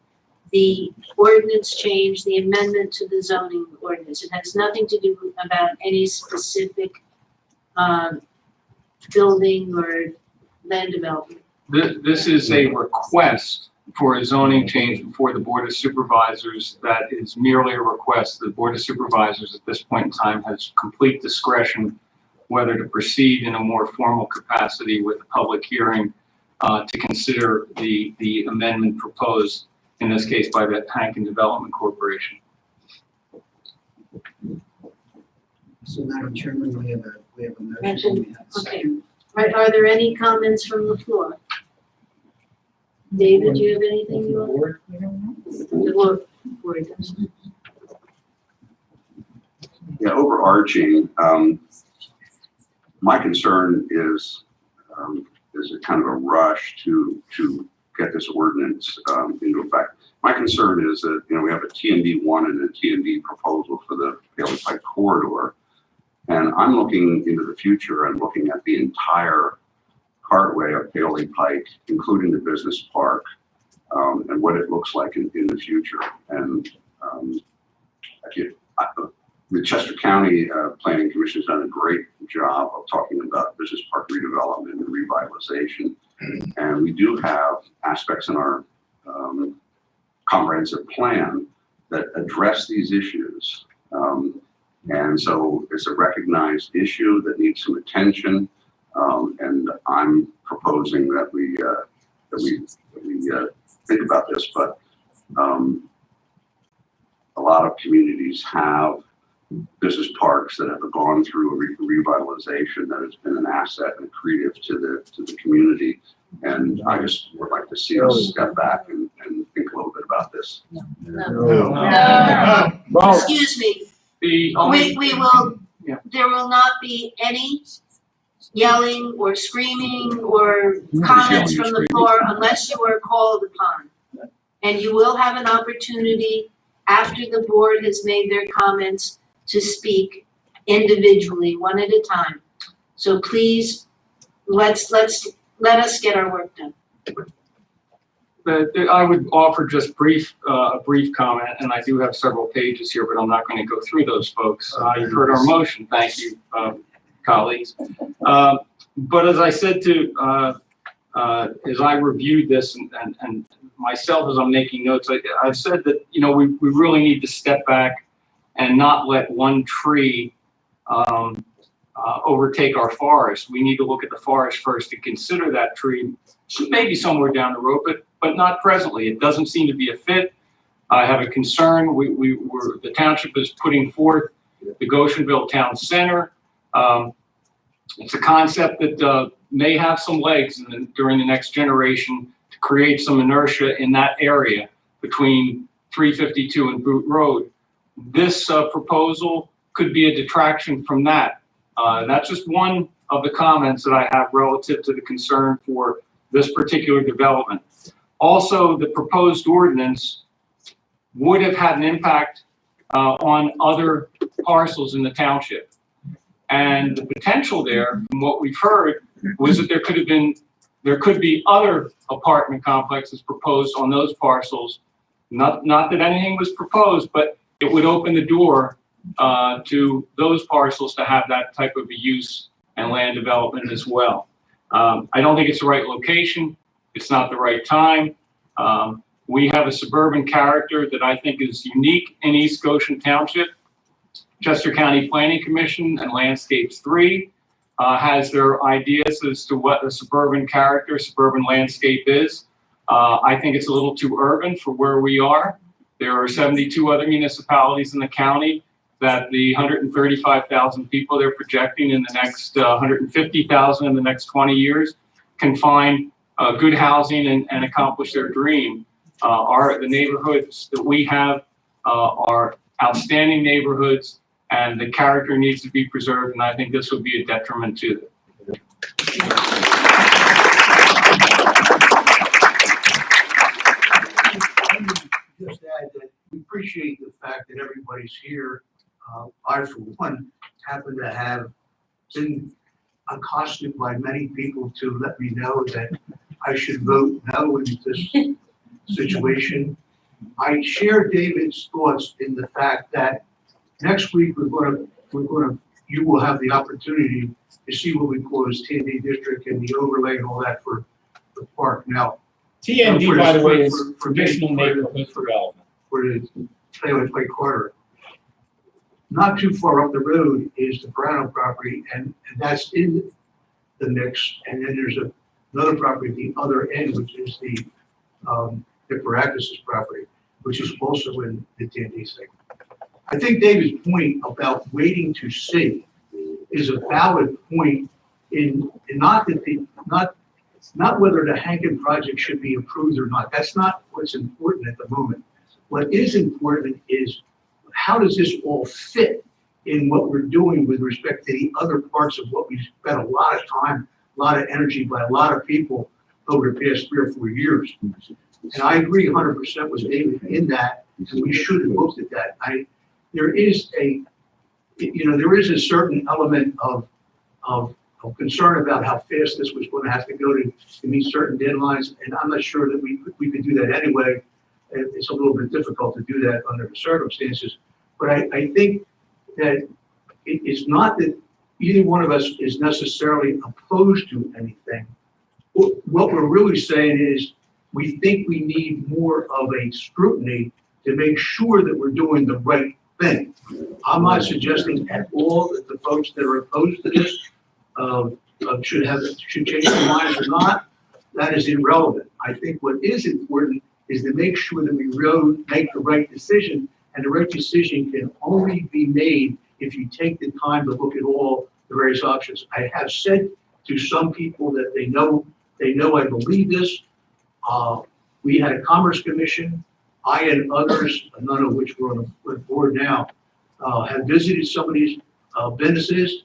the ordinance change, the amendment to the zoning ordinance. It has nothing to do about any specific building or land development. This is a request for a zoning change before the Board of Supervisors. That is merely a request. The Board of Supervisors at this point in time has complete discretion whether to proceed in a more formal capacity with a public hearing to consider the amendment proposed, in this case by the Hankin Development Corporation. So, Madam Chairman, we have a motion. We have a second. Right, are there any comments from the floor? David, do you have anything you want? The board does. Yeah, overarching, my concern is a kind of a rush to get this ordinance into effect. My concern is that, we have a TND 1 and a TND proposal for the Paoli Pike corridor. And I'm looking into the future and looking at the entire cartway of Paoli Pike, including the business park, and what it looks like in the future. And the Chester County Planning Commission has done a great job of talking about business park redevelopment and revitalization. And we do have aspects in our comprehensive plan that address these issues. And so it's a recognized issue that needs some attention. And I'm proposing that we think about this, but a lot of communities have business parks that have gone through a revitalization that has been an asset and accretive to the community. And I just would like to see us step back and think a little bit about this. Excuse me, we will, there will not be any yelling or screaming or comments from the floor unless you are called upon. And you will have an opportunity after the board has made their comments to speak individually, one at a time. So please, let us get our work done. I would offer just a brief comment, and I do have several pages here, but I'm not going to go through those, folks. You've heard our motion. Thank you, colleagues. But as I said as I reviewed this and myself as I'm making notes, I've said that, we really need to step back and not let one tree overtake our forest. We need to look at the forest first and consider that tree maybe somewhere down the road, but not presently. It doesn't seem to be a fit. I have a concern. The township is putting forth the Goshenville Town Center. It's a concept that may have some legs during the next generation to create some inertia in that area between 352 and Boot Road. This proposal could be a detraction from that. That's just one of the comments that I have relative to the concern for this particular development. Also, the proposed ordinance would have had an impact on other parcels in the township. And the potential there, from what we've heard, was that there could be other apartment complexes proposed on those parcels. Not that anything was proposed, but it would open the door to those parcels to have that type of a use and land development as well. I don't think it's the right location. It's not the right time. We have a suburban character that I think is unique in East Goshen Township. Chester County Planning Commission and Landscapes 3 has their ideas as to what a suburban character, suburban landscape is. I think it's a little too urban for where we are. There are 72 other municipalities in the county that the 135,000 people they're projecting in the next 150,000 in the next 20 years can find good housing and accomplish their dream. The neighborhoods that we have are outstanding neighborhoods, and the character needs to be preserved, and I think this would be a detriment to them. Just add that we appreciate the fact that everybody's here. I, for one, happen to have been accosted by many people to let me know that I should vote no in this situation. I share David's thoughts in the fact that next week you will have the opportunity to see what we call as T&D district and the overlay and all that for the park. Now, TND, by the way, is traditional neighborhood development. For the Paoli Pike corridor. Not too far up the road is the Browno property, and that's in the mix. And then there's another property at the other end, which is the Paracas property, which is also in the T&D segment. I think David's point about waiting to see is a valid point in not whether the Hankin project should be approved or not. That's not what's important at the moment. What is important is how does this all fit in what we're doing with respect to the other parts of what we spent a lot of time, a lot of energy by a lot of people over the past 3 or 4 years. And I agree 100% with David in that, and we should have looked at that. There is a there is a certain element of concern about how fast this was going to have to go to meet certain deadlines, and I'm not sure that we could do that anyway. It's a little bit difficult to do that under the circumstances, but I think that it's not that either one of us is necessarily opposed to anything. What we're really saying is we think we need more of a scrutiny to make sure that we're doing the right thing. I'm not suggesting at all that the folks that are opposed to this should change their minds or not. That is irrelevant. I think what is important is to make sure that we really make the right decision, and the right decision can only be made if you take the time to look at all the various options. I have said to some people that they know I believe this. We had a Commerce Commission. I and others, none of which were on the board now, have visited some of these businesses,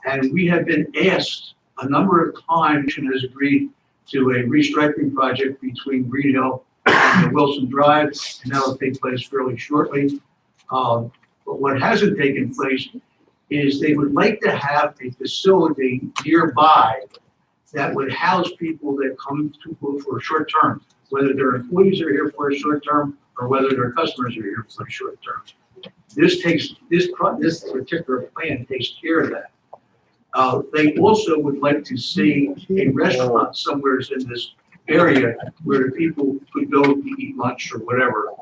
and we have been asked a number of times and has agreed to a restriping project between Green Hill and Wilson Drive, and that will take place fairly shortly. But what hasn't taken place is they would like to have a facility nearby that would house people that come to for a short term, whether their employees are here for a short term or whether their customers are here for a short term. This particular plan takes care of that. They also would like to see a restaurant somewhere in this area where people could go to eat lunch or whatever.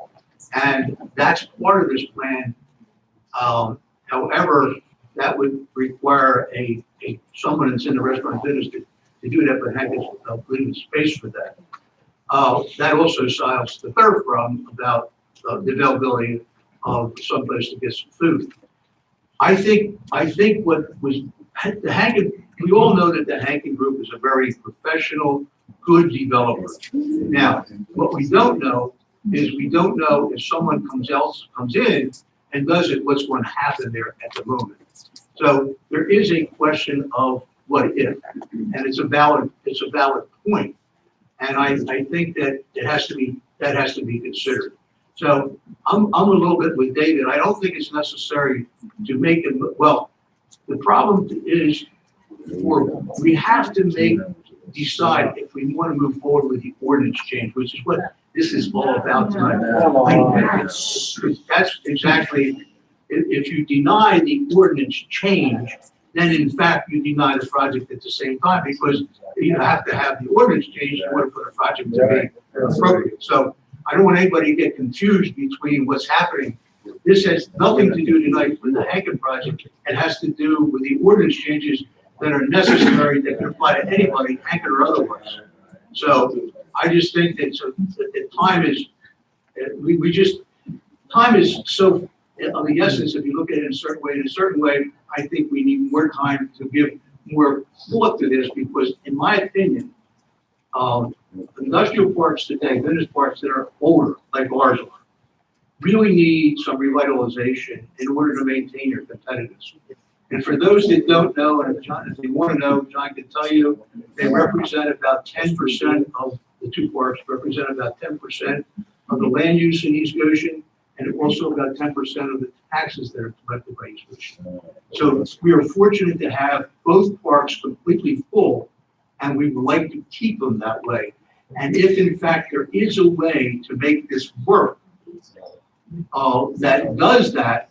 And that's part of this plan. However, that would require someone that's in the restaurant business to do that, but have leaving space for that. That also solves the third problem about the availability of someplace to get some food. I think what was the Hankin, we all know that the Hankin Group is a very professional, good developer. Now, what we don't know is we don't know if someone comes in and does it, what's going to happen there at the moment. So there is a question of what if, and it's a valid point. And I think that has to be considered. So I'm a little bit with David. I don't think it's necessary to make it, well, the problem is we have to decide if we want to move forward with the ordinance change, which is what this is all about tonight. That's exactly, if you deny the ordinance change, then in fact you deny the project at the same time, because you have to have the ordinance change in order for the project to be appropriate. So I don't want anybody to get confused between what's happening. This has nothing to do tonight with the Hankin project. It has to do with the ordinance changes that are necessary that can apply to anybody, Hankin or otherwise. So I just think that the time is, time is so of the essence. If you look at it in a certain way, I think we need more time to give more thought to this, because in my opinion, industrial parks today, business parks that are older, like ours are, really need some revitalization in order to maintain their competitiveness. And for those that don't know, and if they want to know, John can tell you, they represent about 10% of the two parks, represent about 10% of the land use in East Goshen, and also about 10% of the taxes that are collected by East Goshen. So we are fortunate to have both parks completely full, and we would like to keep them that way. And if in fact there is a way to make this work that does that,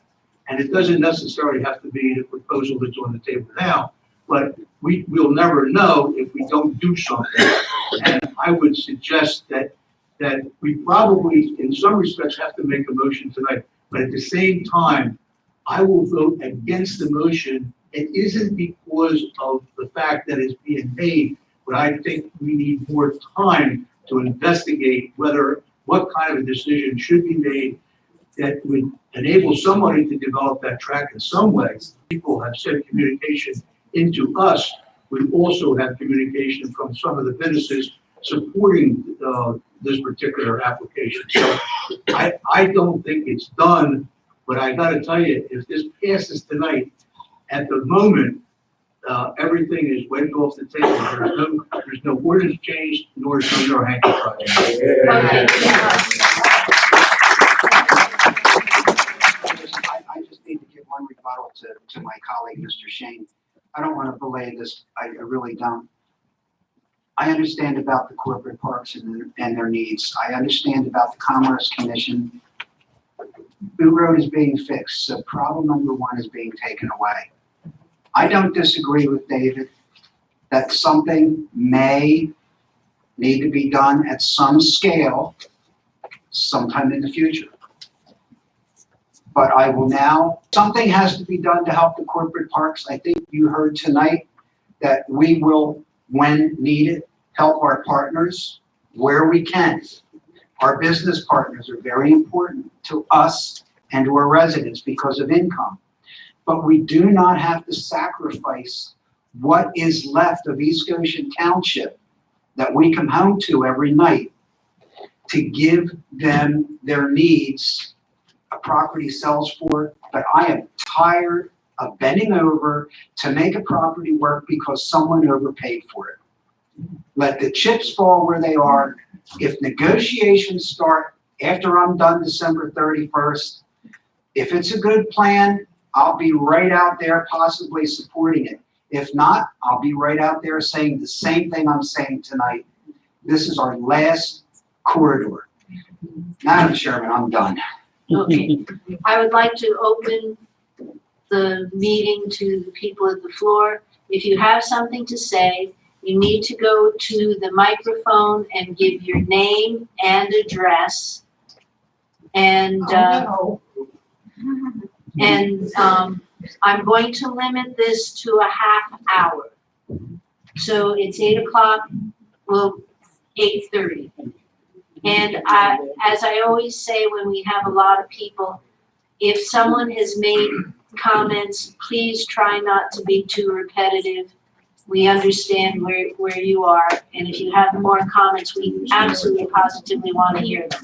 and it doesn't necessarily have to be the proposal that's on the table now, but we'll never know if we don't do something. And I would suggest that we probably, in some respects, have to make a motion tonight. But at the same time, I will vote against the motion. It isn't because of the fact that it's being made, but I think we need more time to investigate what kind of a decision should be made that would enable somebody to develop that track in some way. People have sent communication into us. We also have communication from some of the businesses supporting this particular application. So I don't think it's done, but I gotta tell you, if this passes tonight, at the moment, everything is wiped off the table. There's no ordinance change, nor is there a Hankin project. I just need to give one rebuttal. rebuttal to my colleague, Mr. Shane. I don't want to belay this, I really don't. I understand about the corporate parks and their needs. I understand about the Commerce Commission. Boot Road is being fixed, so problem number one is being taken away. I don't disagree with David that something may need to be done at some scale sometime in the future. But I will now, something has to be done to help the corporate parks. I think you heard tonight that we will, when needed, help our partners where we can. Our business partners are very important to us and to our residents because of income. But we do not have to sacrifice what is left of East Goshen Township that we come home to every night to give them their needs. A property sells for, but I am tired of bending over to make a property work because someone overpaid for it. Let the chips fall where they are. If negotiations start after I'm done December 31st, if it's a good plan, I'll be right out there possibly supporting it. If not, I'll be right out there saying the same thing I'm saying tonight. This is our last corridor. Madam Chairman, I'm done. Okay, I would like to open the meeting to the people at the floor. If you have something to say, you need to go to the microphone and give your name and address. And, I'm going to limit this to a half hour. So it's 8 o'clock, well, 8:30. And as I always say when we have a lot of people, if someone has made comments, please try not to be too repetitive. We understand where you are, and if you have more comments, we absolutely positively want to hear them.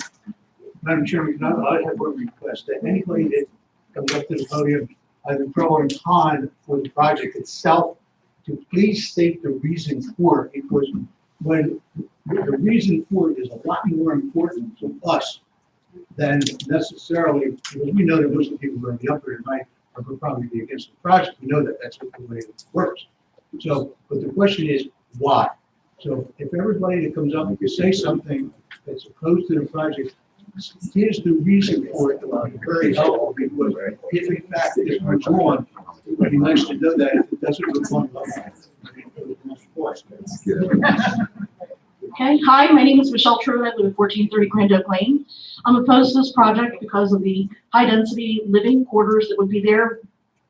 Madam Chairman, I have one request, that anybody that comes up to the podium, either pro or con for the project itself, to please state the reason for it, because when the reason for it is a lot more important to us than necessarily, because we know that most of the people who are in the upper tonight are probably be against the project. We know that that's the way it works. So, but the question is, why? So if everybody that comes up and can say something that's opposed to the project, here's the reason for it, will be very helpful, because if in fact this went on, it would be nice to know that if it doesn't go on. Okay, hi, my name is Michelle True, I live at 1430 Grand Oak Lane. I'm opposed to this project because of the high-density living quarters that would be there,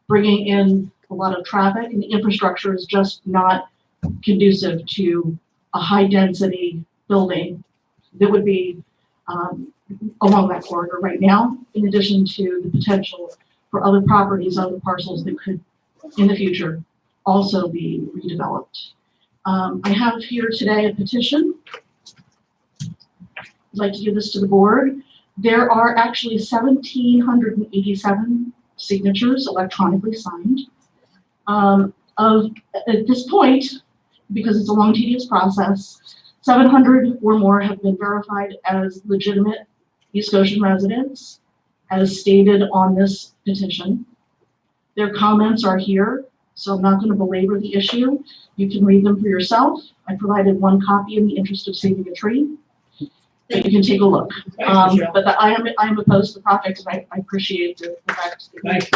bringing in a lot of traffic, and the infrastructure is just not conducive to a high-density building that would be along that corridor right now, in addition to the potential for other properties, other parcels that could, in the future, also be redeveloped. I have here today a petition. I'd like to give this to the board. There are actually 1,787 signatures electronically signed. At this point, because it's a long, tedious process, 700 or more have been verified as legitimate East Goshen residents, as stated on this petition. Their comments are here, so I'm not going to belabor the issue. You can read them for yourself. I provided one copy in the interest of saving a tree. But you can take a look. But I am opposed to the project, and I appreciate the fact that. Thank you.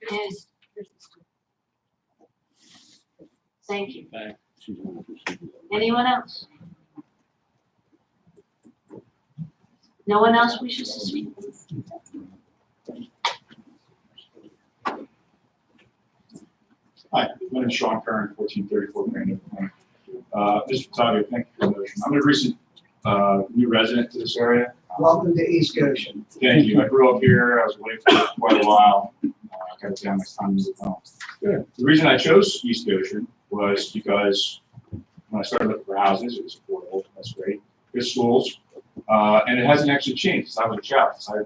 Yes. Thank you. Anyone else? No one else wishes to speak? Hi, my name is Sean Curran, 1434 Grand Oak Lane. Mr. Tato, thank you for the motion. I'm a recent new resident to this area. Welcome to East Goshen. Thank you. I grew up here. I was away for quite a while. I got it down next time to move home. Good. The reason I chose East Goshen was because when I started looking for houses, it was affordable. That's great. Good schools. And it hasn't actually changed since I was a child. Since I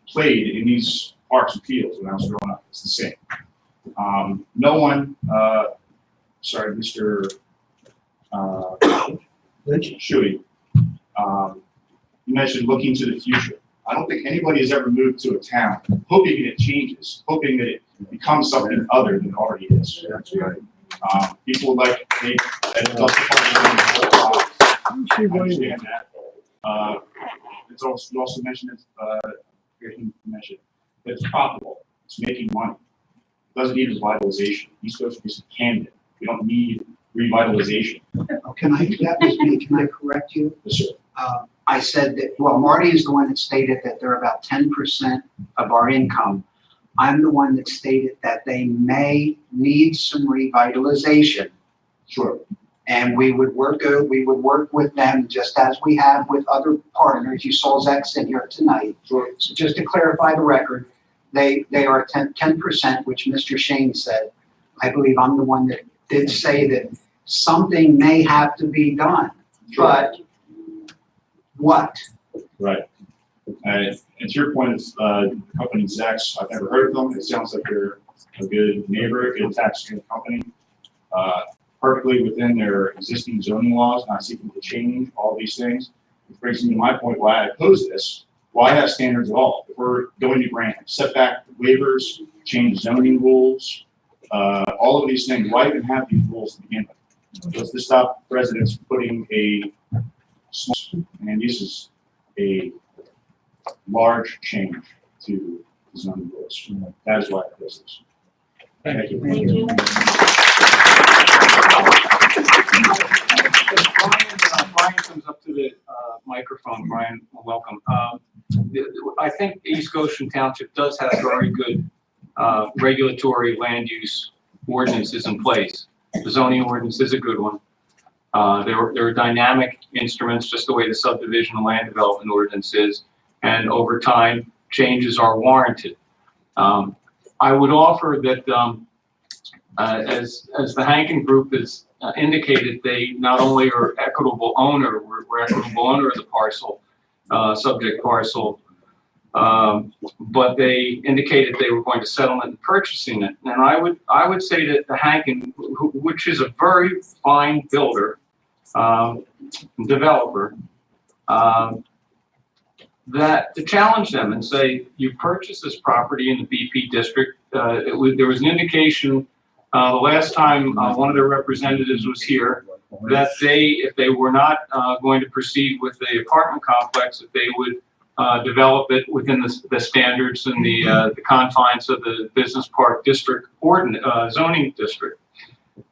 played in these parks and fields when I was growing up. It's the same. No one, sorry, Mr. Shuey, You mentioned looking to the future. I don't think anybody has ever moved to a town hoping it changes, hoping that it becomes something other than it already is. That's right. People like, they, I understand that. It's also, you also mentioned it's profitable, it's making money. It doesn't need revitalization. East Coast is Camden. We don't need revitalization. Can that was me, can I correct you? Yes, sir. I said that, well, Marty is the one that stated that they're about 10% of our income. I'm the one that stated that they may need some revitalization. Sure. And we would work with them just as we have with other partners. You saw Zach's in here tonight. Sure. So just to clarify the record, they are 10%, which Mr. Shane said. I believe I'm the one that did say that something may have to be done, Sure. but what? Right. And to your point, it's the company Zex. I've never heard of them. It sounds like they're a good neighbor, a good taxing company. Perfectly within their existing zoning laws, not seeking to change all these things. Which brings me to my point why I oppose this. Why have standards at all? If we're going to grant setback waivers, change zoning rules, all of these things, why even have these rules to begin with? Just to stop residents from putting a small, and this is a large change to the zoning rules. That is why I oppose this. Thank you. Thank you. Brian comes up to the microphone. Brian, welcome. I think East Goshen Township does have very good regulatory land use ordinances in place. The zoning ordinance is a good one. There are dynamic instruments, just the way the subdivision and land development ordinance is, and over time, changes are warranted. I would offer that as the Hankin Group has indicated, they not only are equitable owner, we're equitable owner of the parcel, subject parcel, but they indicated they were going to settle in purchasing it. And I would say that the Hankin, which is a very fine builder, developer, that to challenge them and say, you purchased this property in the BP district. There was an indication the last time one of their representatives was here that if they were not going to proceed with the apartment complex, that they would develop it within the standards and the confines of the business park district zoning district.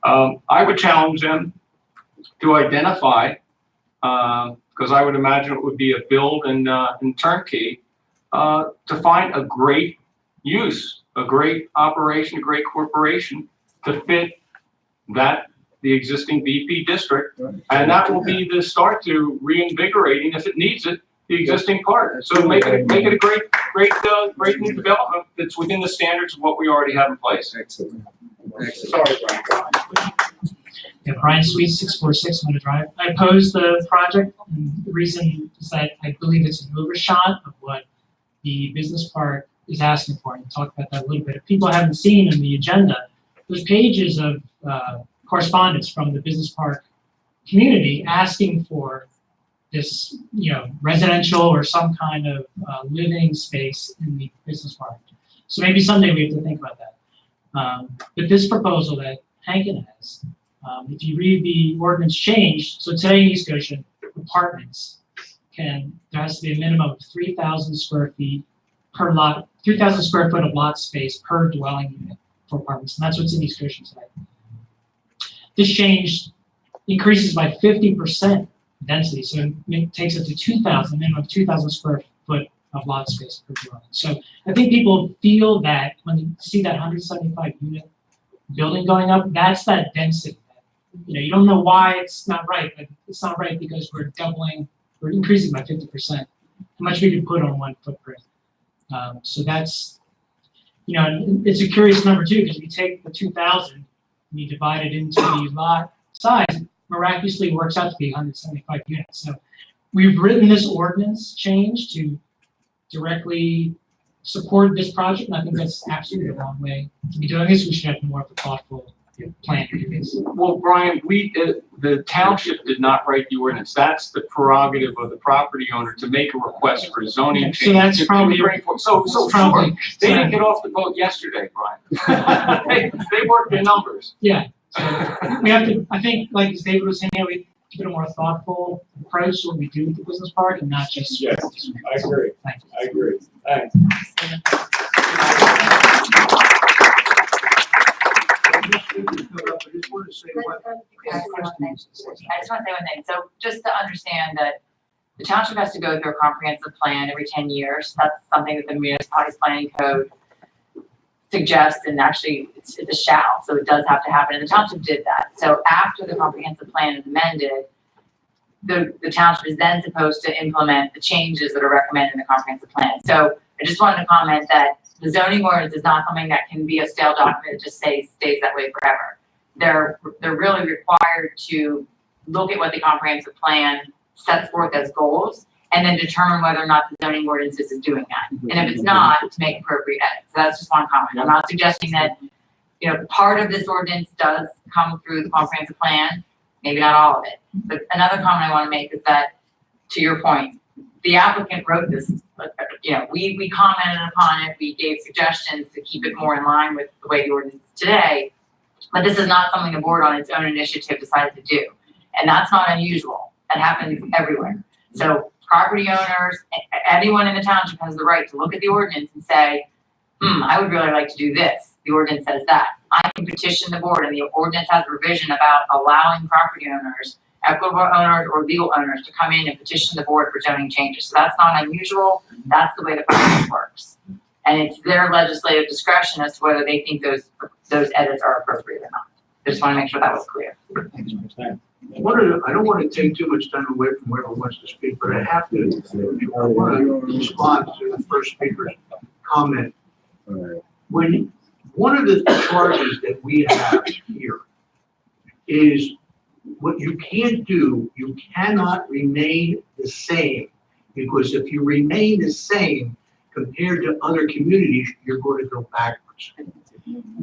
I would challenge them to identify, because I would imagine it would be a build and turnkey, to find a great use, a great operation, a great corporation to fit the existing BP district, and that will be the start to reinvigorating, if it needs it, the existing part. So make it a great new development that's within the standards of what we already have in place. Excellent. Sorry, Brian. Yeah, Brian Sweet, 646 Winter Drive. I opposed the project, and the reason is that I believe it's an overshot of what the business park is asking for. And we'll talk about that a little bit. If people haven't seen in the agenda, there's pages of correspondence from the business park community asking for this, residential or some kind of living space in the business park. So maybe someday we have to think about that. But this proposal that Hankin has, if you read the ordinance change, so today in East Goshen, apartments there has to be a minimum of 3,000 square feet per lot, 3,000 square foot of lot space per dwelling unit for apartments, and that's what's in East Goshen today. This change increases by 50% density, so it takes it to 2,000, minimum of 2,000 square foot of lot space per dwelling. So I think people feel that when you see that 175 unit building going up, that's that density. You don't know why it's not right, but it's not right because we're increasing by 50%. How much we could put on one footprint. So that's, it's a curious number too, because if you take the 2,000 and you divide it into the lot size, miraculously works out to be 175 units. So we've written this ordinance change to directly support this project, and I think that's absolutely the wrong way to be doing this. We should have more of a thoughtful plan to do this? Well, Brian, the township did not write the ordinance. That's the prerogative of the property owner to make a request for zoning change. So that's probably, So sure, probably, they didn't get off the boat yesterday, Brian. They worked their numbers. yeah. So we have to, I think, like as David was saying, we give it a more thoughtful approach when we do the business park and not just. Yes, I agree. Thank you. I agree. Thanks. I just want to say what. I just want to say one thing. So just to understand that the township has to go through a comprehensive plan every 10 years. That's something that the municipalities planning code suggests, and actually it's a shall, so it does have to happen. And the township did that. So after the comprehensive plan is amended, the township is then supposed to implement the changes that are recommended in the comprehensive plan. So I just wanted to comment that the zoning ordinance is not something that can be a stale document that just stays that way forever. They're really required to look at what the comprehensive plan sets forth as goals and then determine whether or not the zoning ordinance is doing that. And if it's not, to make appropriate edits. So that's just one comment. I'm not suggesting that, part of this ordinance does come through the comprehensive plan, maybe not all of it. But another comment I want to make is that, to your point, the applicant wrote this, we commented upon it, we gave suggestions to keep it more in line with the way the ordinance is today. But this is not something the board on its own initiative decided to do. And that's not unusual. That happens everywhere. So property owners, anyone in the township has the right to look at the ordinance and say, I would really like to do this. The ordinance says that. I can petition the board, and the ordinance has a provision about allowing property owners, equitable owners, or legal owners to come in and petition the board for zoning changes. So that's not unusual. That's the way the process works. And it's their legislative discretion as to whether they think those edits are appropriate or not. I just want to make sure that was clear. I don't want to take too much time away from whoever wants to speak, but I have to, I want to respond to the first speaker's comment. When one of the charges that we have here is what you can't do, you cannot remain the same, because if you remain the same compared to other communities, you're going to go backwards.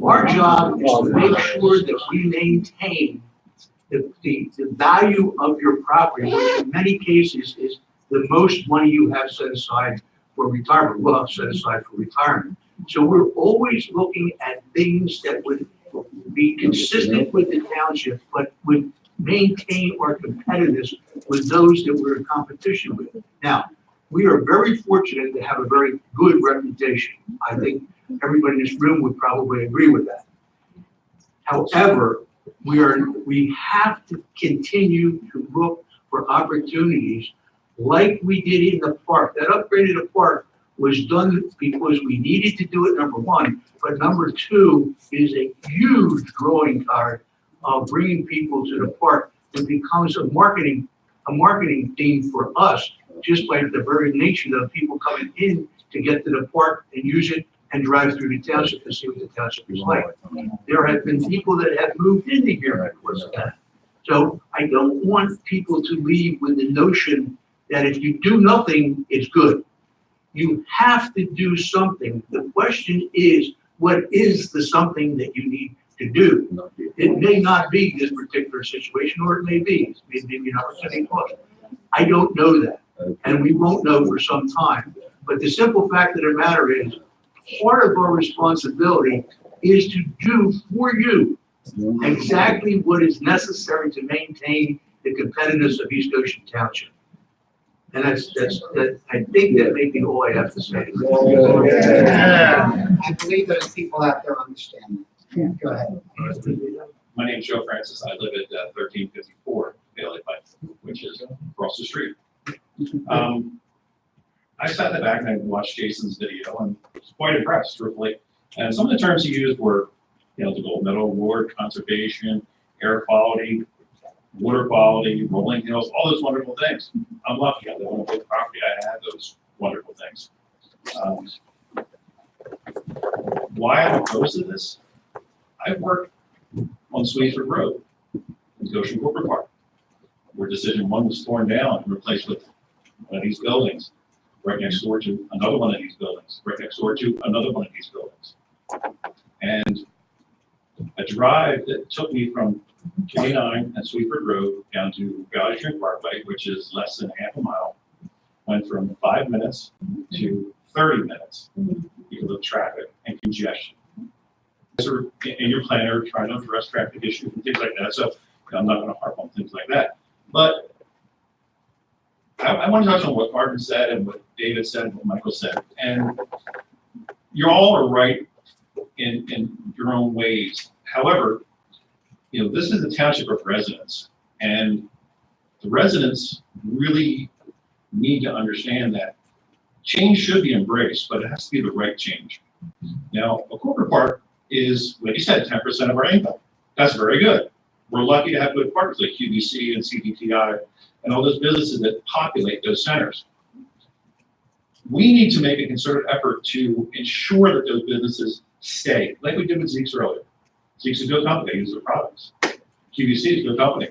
Our job is to make sure that we maintain the value of your property, which in many cases is the most money you have set aside for retirement, will have set aside for retirement. So we're always looking at things that would be consistent with the township, but would maintain our competitiveness with those that we're in competition with. Now, we are very fortunate to have a very good reputation. I think everybody in this room would probably agree with that. However, we have to continue to look for opportunities like we did in the park. That upgrade of the park was done because we needed to do it, number one, but number two is a huge drawing card of bringing people to the park. It becomes a marketing theme for us, just by the very nature of people coming in to get to the park and use it and drive through the township to see what the township is like. There have been people that have moved into here because of that. So I don't want people to leave with the notion that if you do nothing, it's good. You have to do something. The question is, what is the something that you need to do? It may not be this particular situation, or it may be. It may be an opportunity cost. I don't know that, and we won't know for some time. But the simple fact of the matter is, part of our responsibility is to do for you exactly what is necessary to maintain the competitiveness of East Goshen Township. And I think that may be all I have to say. I believe those people out there understand. Go ahead. My name is Joe Francis. I live at 1354 Bailey Pike, which is across the street. I sat in the back and I watched Jason's video and was quite impressed, truthfully. And some of the terms he used were, the Gold Medal Award, conservation, air quality, water quality, rolling hills, all those wonderful things. I'm lucky. I live on a big property. I have those wonderful things. Why I'm opposed to this? I've worked on Swayford Road in Goshen Corporate Park, where Decision 1 was torn down and replaced with one of these buildings, right next door to another one of these buildings, right next door to another one of these buildings. And a drive that took me from 29 and Sweetford Road down to Valley Street Parkway, which is less than half a mile, went from 5 minutes to 30 minutes because of traffic and congestion. So in your planner, trying to address traffic issues and things like that. So I'm not going to harp on things like that. But I want to touch on what Martin said and what David said and what Michael said. And you all are right in your own ways. However, this is a township of residents, and the residents really need to understand that change should be embraced, but it has to be the right change. Now, a corporate park is, like you said, 10% of our income. That's very good. We're lucky to have good partners like QVC and CDTI and all those businesses that populate those centers. We need to make a concerted effort to ensure that those businesses stay, like we did with Zeke's earlier. Zeke's a good company, they use their products. QVC is a good company.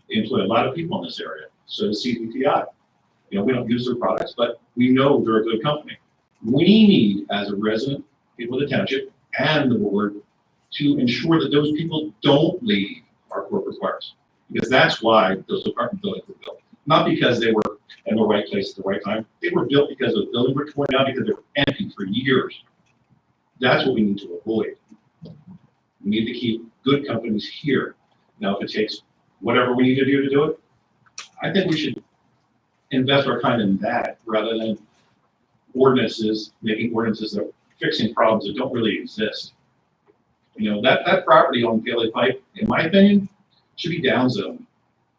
They employ a lot of people in this area. So does CDTI. We don't use their products, but we know they're a good company. We need, as a resident, people of the township and the board, to ensure that those people don't leave our corporate parks. Because that's why those apartment buildings were built. Not because they were in the right place at the right time. They were built because those buildings were torn down because they were empty for years. That's what we need to avoid. We need to keep good companies here. Now, if it takes whatever we need to do it, I think we should invest our time in that rather than making ordinances that are fixing problems that don't really exist. That property on Paley Pike, in my opinion, should be downzoned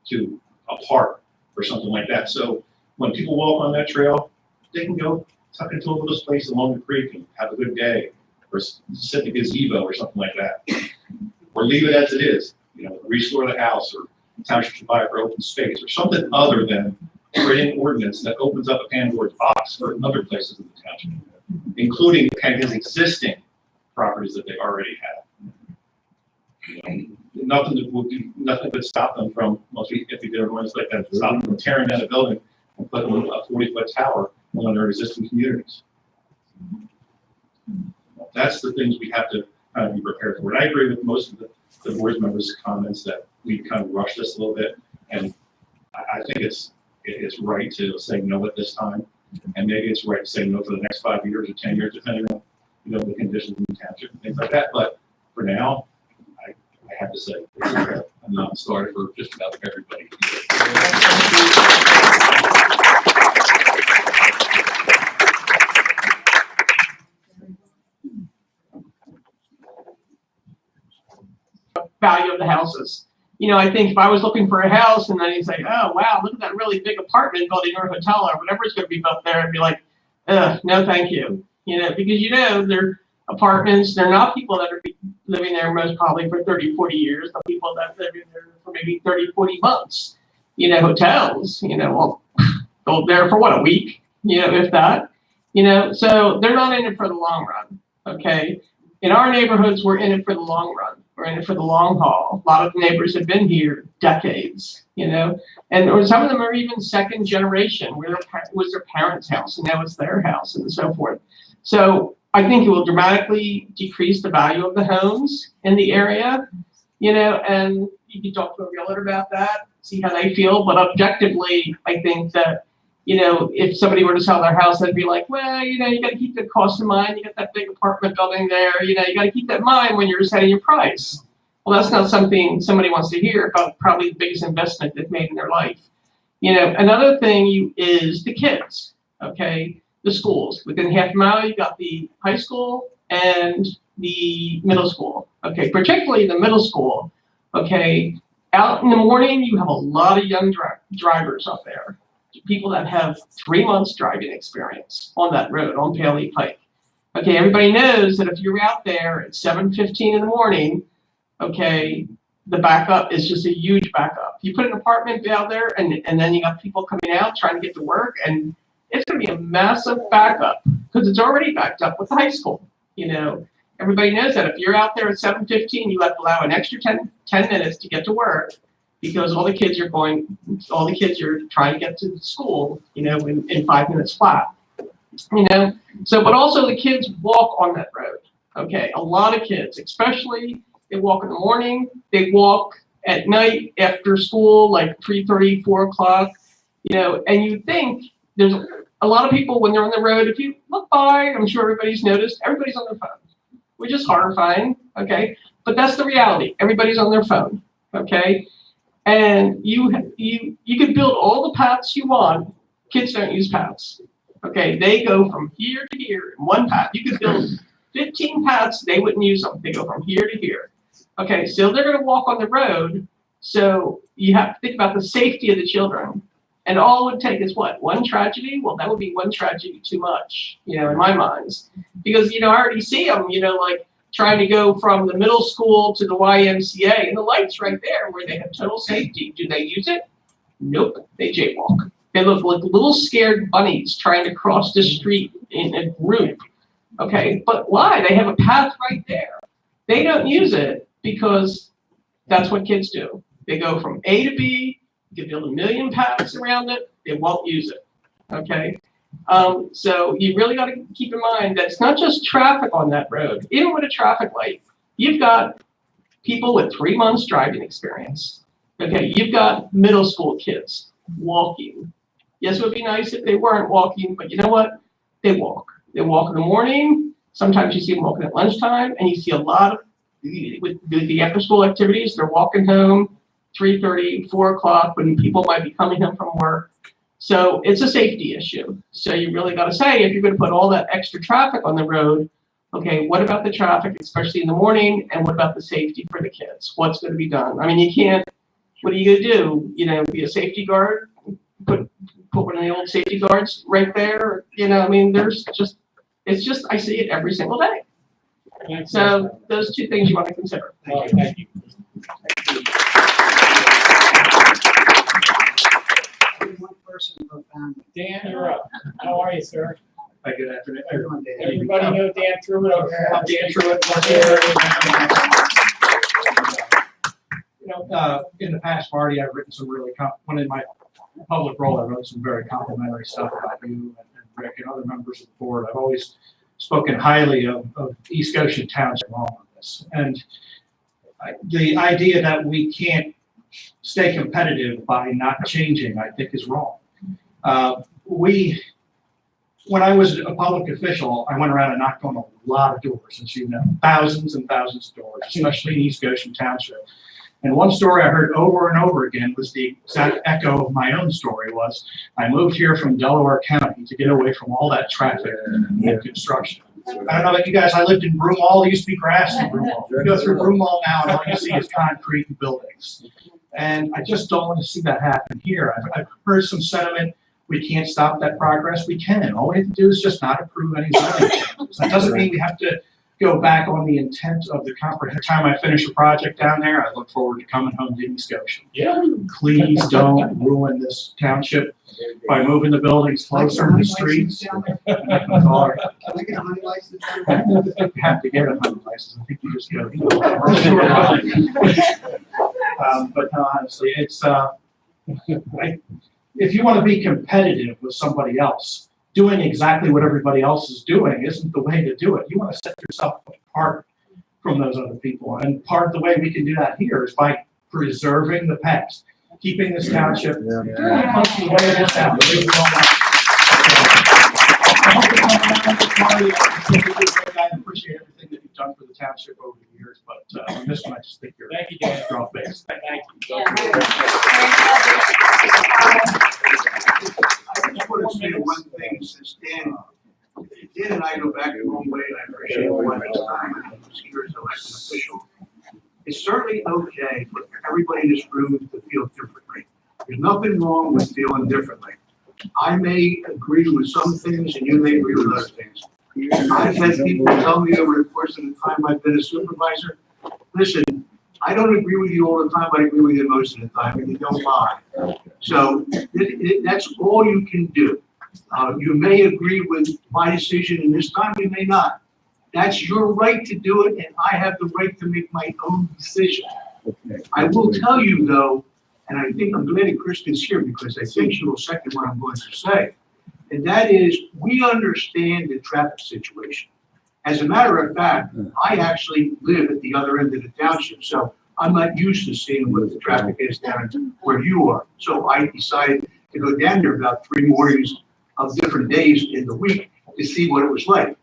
to a park or something like that. So when people walk on that trail, they can go tuck into a little space along the creek and have a good day, or sit in a gazebo or something like that. Or leave it as it is, restore the house, or the township should buy it for open space, or something other than creating an ordinance that opens up a Pandora's box for other places in the township, including his existing properties that they already have. Nothing would stop them from, if we did ordinance like that, stop them from tearing down a building and putting a 40-foot tower on their existing communities. That's the things we have to kind of be prepared for. And I agree with most of the board members' comments that we kind of rushed this a little bit, and I think it's right to say no at this time, and maybe it's right to say no for the next 5 years or 10 years, depending on the conditions in the township and things like that. But for now, I have to say it's a non-starter for just about everybody. Value of the houses. I think if I was looking for a house and then you say, oh, wow, look at that really big apartment building or hotel or whatever is going to be built there, I'd be like, no, thank you. Because, they're apartments, they're not people that are living there most probably for 30, 40 years, but people that live in there for maybe 30, 40 months. Hotels, well, go there for what, a week, if that, so they're not in it for the long run, okay? In our neighborhoods, we're in it for the long run. We're in it for the long haul. A lot of neighbors have been here decades, or some of them are even second generation, where it was their parents' house and now it's their house and so forth. So I think it will dramatically decrease the value of the homes in the area, and you can talk to a realtor about that, see how they feel. But objectively, I think that, if somebody were to sell their house, they'd be like, well, you got to keep the cost in mind. You got that big apartment building there. You got to keep that in mind when you're setting your price. Well, that's not something somebody wants to hear about probably the biggest investment they've made in their life. Another thing is the kids, okay? The schools. Within half a mile, you got the high school and the middle school, okay? Particularly the middle school, okay? Out in the morning, you have a lot of young drivers up there. People that have 3 months driving experience on that road, on Paley Pike. Okay, everybody knows that if you're out there at 7:15 in the morning, okay, the backup is just a huge backup. You put an apartment out there and then you got people coming out trying to get to work, and it's going to be a massive backup because it's already backed up with the high school. Everybody knows that if you're out there at 7:15, you have to allow an extra 10 minutes to get to work, because all the kids are trying to get to school, in 5 minutes flat. So, but also the kids walk on that road, Okay, a lot of kids, especially they walk in the morning, they walk at night after school, like 3:30, 4 o'clock, you know, and you think there's a lot of people when they're on the road, if you look by, I'm sure everybody's noticed, everybody's on their phone, which is horrifying, okay? But that's the reality. Everybody's on their phone, okay? And you could build all the paths you want. Kids don't use paths, okay? They go from here to here in one path. You could build 15 paths, they wouldn't use them. They go from here to here. Okay, so they're gonna walk on the road. So you have to think about the safety of the children. And all it would take is what? One tragedy? Well, that would be one tragedy too much, you know, in my mind. Because, you know, I already see them, you know, like trying to go from the middle school to the YMCA, and the light's right there where they have total safety. Do they use it? Nope, they jaywalk. They look like little scared bunnies trying to cross the street in a group. Okay, but why? They have a path right there. They don't use it because that's what kids do. They go from A to B. You can build a million paths around it. They won't use it. Okay, so you really got to keep in mind that it's not just traffic on that road. Even with a traffic light, you've got people with 3 months driving experience. Okay, you've got middle school kids walking. Yes, it would be nice if they weren't walking, but you know what? They walk. They walk in the morning. Sometimes you see them walking at lunchtime, and you see a lot of with the after-school activities. They're walking home 3:30, 4 o'clock when people might be coming home from work. So it's a safety issue. So you really got to say, if you're going to put all that extra traffic on the road, okay, what about the traffic, especially in the morning, and what about the safety for the kids? What's going to be done? I mean, you can't. What are you going to do? You know, be a safety guard? Put one of the old safety guards right there? You know, I mean, it's just, I see it every single day. So those two things you want to consider. Thank you. One person per family. Dan, you're up. How are you, sir? Hi, good afternoon. Everyone, Dan. Everybody know Dan Truitt over here? I'm Dan Truitt. You know, in the past, Marty, I've written some really, when in my public role, I wrote some very complimentary stuff about you and Rick and other members of the board. I've always spoken highly of East Goshen Township on this. And the idea that we can't stay competitive by not changing, I think is wrong. When I was a public official, I went around and knocked on a lot of doors, as you know, thousands and thousands of doors, especially in East Goshen Township. And one story I heard over and over again was the exact echo of my own story was, I moved here from Delaware County to get away from all that traffic and construction. I don't know about you guys, I lived in Broomall, there used to be grass in Broomall. You go through Broomall now and all you see is concrete and buildings. And I just don't want to see that happen here. I've heard some sentiment, we can't stop that progress. We can. All we have to do is just not approve any zoning changes. That doesn't mean we have to go back on the intent of the comprehensive. Time I finish a project down there, I look forward to coming home to East Goshen. Yeah. Please don't ruin this township by moving the buildings closer to the streets. Can I get a honey license? You have to get a honey license. I think you just go. But no, honestly, it's if you want to be competitive with somebody else, doing exactly what everybody else is doing isn't the way to do it. You want to set yourself apart from those other people. And part of the way we can do that here is by preserving the past, keeping this township the way it is now. I appreciate everything that you've done for the township over the years, but on this one, I just think you're off base. Thank you. I just want to say one thing, since Dan and I go back a long way, and I appreciate one time he was here as an elected official. It's certainly okay for everybody in this room to feel differently. There's nothing wrong with feeling differently. I may agree with some things and you may agree with other things. I've had people tell me over the course of the time I've been a supervisor, listen, I don't agree with you all the time, I agree with you most of the time, and you don't lie. So that's all you can do. You may agree with my decision, and this time you may not. That's your right to do it, and I have the right to make my own decision. I will tell you though, and I think I'm glad that Kristen's here because I think she will second what I'm going to say. And that is, we understand the traffic situation. As a matter of fact, I actually live at the other end of the township, so I'm not used to seeing what the traffic is down where you are. So I decided to go down there about 3 mornings of different days in the week to see what it was like.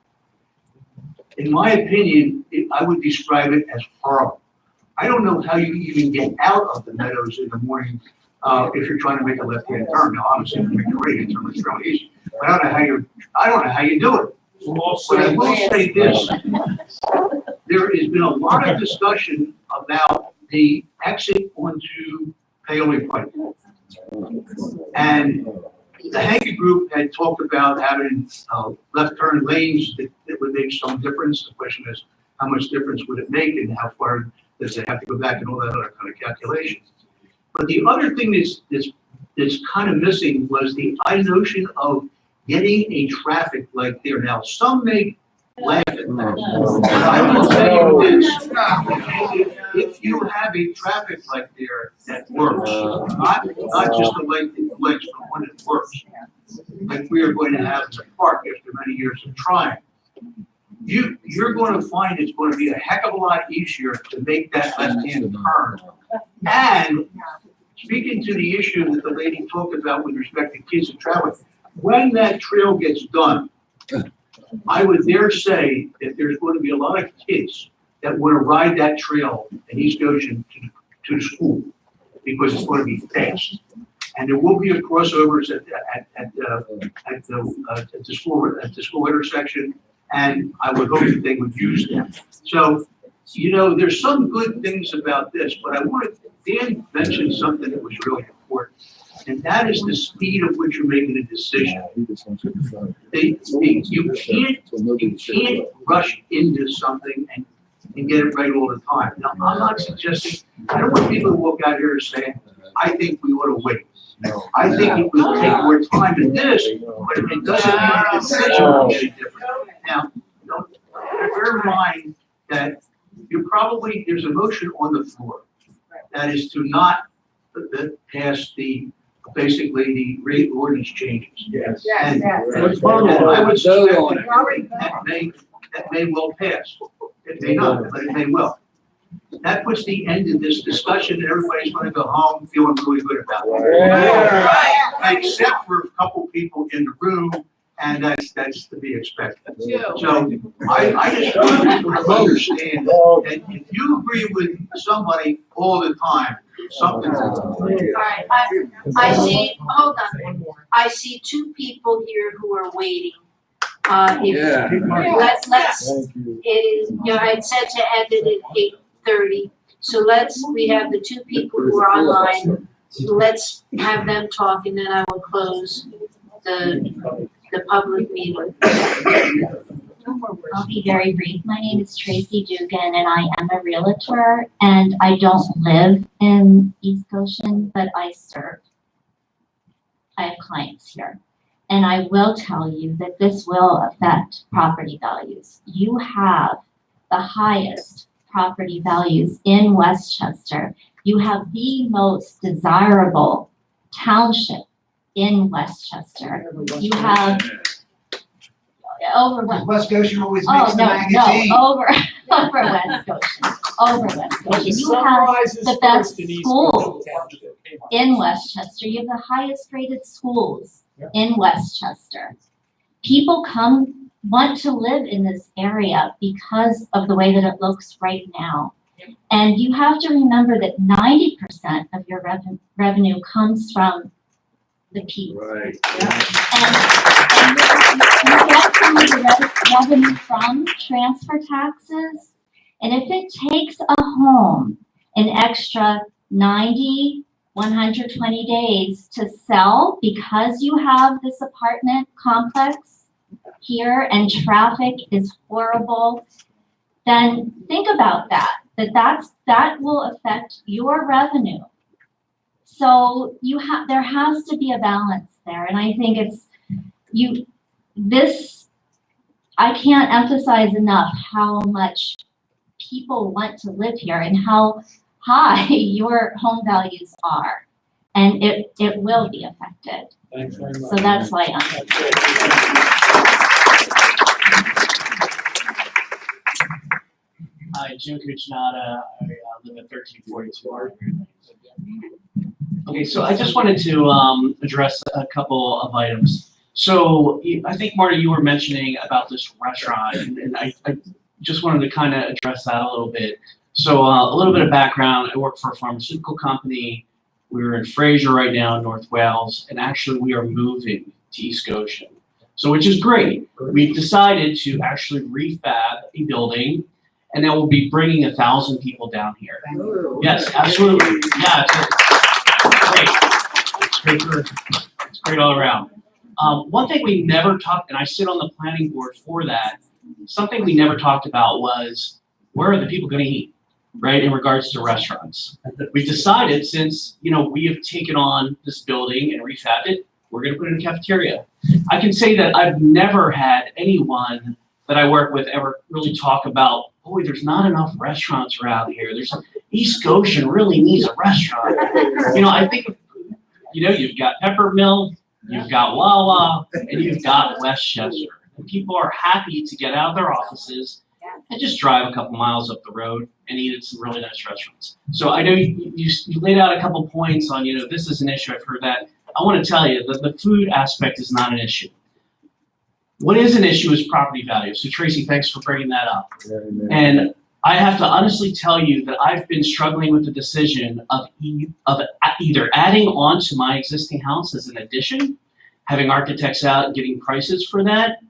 In my opinion, I would describe it as horrible. I don't know how you even get out of the meadows in the morning if you're trying to make a left-hand turn. Now, obviously, if you make a right-hand turn, it's really easy. But I don't know how you do it. But I will say this, there has been a lot of discussion about the exit onto Paoli Pike. And the Hankey Group had talked about having left turn lanes that would make some difference. The question is, how much difference would it make and how far does it have to go back and all that other kind of calculation. But the other thing that's kind of missing was the notion of getting a traffic light there. Now, some may laugh at that, but I will tell you this, if you have a traffic light there that works, not just a light that blinks, but one that works, like we are going to have in the park after many years of trying, you're going to find it's going to be a heck of a lot easier to make that left-hand turn. And speaking to the issue that the lady talked about with respect to kids and traveling, when that trail gets done, I would dare say that there's going to be a lot of kids that want to ride that trail in East Goshen to school because it's going to be fast. And there will be a crossovers at the school intersection, and I would hope that they would use them. So, you know, there's some good things about this, but Dan mentioned something that was really important, and that is the speed of which you're making a decision. You can't rush into something and get it right all the time. Now, I'm not suggesting, I don't want people to walk out here saying, I think we ought to wait. I think it would take more time than this, but it doesn't mean the decision will be any different. Now, bear in mind that there's a motion on the floor that is to not pass basically the rate ordinance changes. Yes. And I would suspect that may well pass. It may not, but it may well. That puts the end of this discussion, and everybody's going to go home feeling really good about it. Except for a couple people in the room, and that's to be expected. So I just want people to understand that if you agree with somebody all the time, something's All right, I see, hold on, I see 2 people here who are waiting. Let's, it is, you know, I had said to end it at 8:30, so we have the 2 people who are online, let's have them talk, and then I will close the public meeting. I'll be very brief. My name is Tracy Dugan, and I am a realtor, and I don't live in East Goshen, but I serve. I have clients here. And I will tell you that this will affect property values. You have the highest property values in Westchester. You have the most desirable township in Westchester. You have over West Goshen always makes the magazine. over West Goshen. Over West Goshen. You have the best schools in Westchester. You have the highest rated schools in Westchester. People want to live in this area because of the way that it looks right now. And you have to remember that 90% of your revenue comes from the people. Right. And you get some of the revenue from transfer taxes. And if it takes a home an extra 90, 120 days to sell because you have this apartment complex here and traffic is horrible, then think about that will affect your revenue. So there has to be a balance there. And I think I can't emphasize enough how much people want to live here and how high your home values are. And it will be affected. Thanks very much. So that's why I'm here. Hi, Jim Cuccinata. I live at 1342 Margaret. Okay, so I just wanted to address a couple of items. So I think, Marty, you were mentioning about this restaurant, and I just wanted to kind of address that a little bit. So a little bit of background, I work for a pharmaceutical company. We're in Fraser right now in North Wales, and actually we are moving to East Goshen. So which is great. We've decided to actually refab a building, and then we'll be bringing 1,000 people down here. Yes, absolutely. Yeah, it's great. It's great all around. One thing we never talked, and I sit on the planning board for that, something we never talked about was where are the people going to eat, right, in regards to restaurants. We decided, since we have taken on this building and refabbed it, we're going to put it in a cafeteria. I can say that I've never had anyone that I work with ever really talk about, boy, there's not enough restaurants around here. East Goshen really needs a restaurant. I think, you've got Peppermill, you've got Wawa, and you've got Westchester. And people are happy to get out of their offices and just drive a couple miles up the road and eat at some really nice restaurants. So I know you laid out a couple points on, this is an issue. I've heard that. I want to tell you that the food aspect is not an issue. What is an issue is property value. So Tracy, thanks for bringing that up. And I have to honestly tell you that I've been struggling with the decision of either adding on to my existing house as an addition, having architects out and getting prices for that.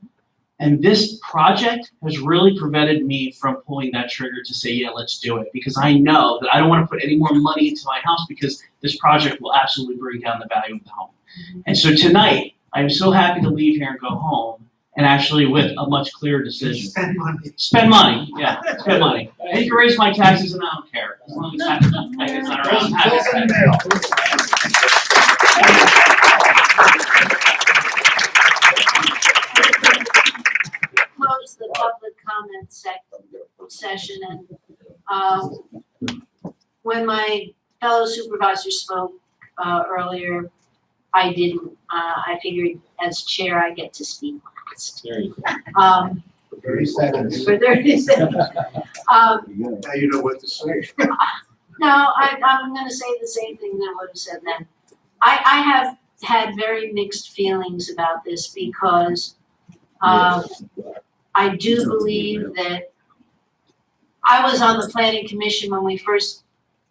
And this project has really prevented me from pulling that trigger to say, yeah, let's do it. Because I know that I don't want to put any more money into my house because this project will absolutely bring down the value of the home. And so tonight, I'm so happy to leave here and go home, and actually with a much clearer decision. Spend money. Spend money, yeah, spend money. And you can raise my taxes and I don't care. As long as it's not around. Close the public comment session, and when my fellow supervisor spoke earlier, I didn't. I figured as chair I get to speak last. 30 seconds. For 30 seconds. Now you know what to say. No, I'm going to say the same thing that I would have said then. I have had very mixed feelings about this because I do believe that I was on the planning commission when we first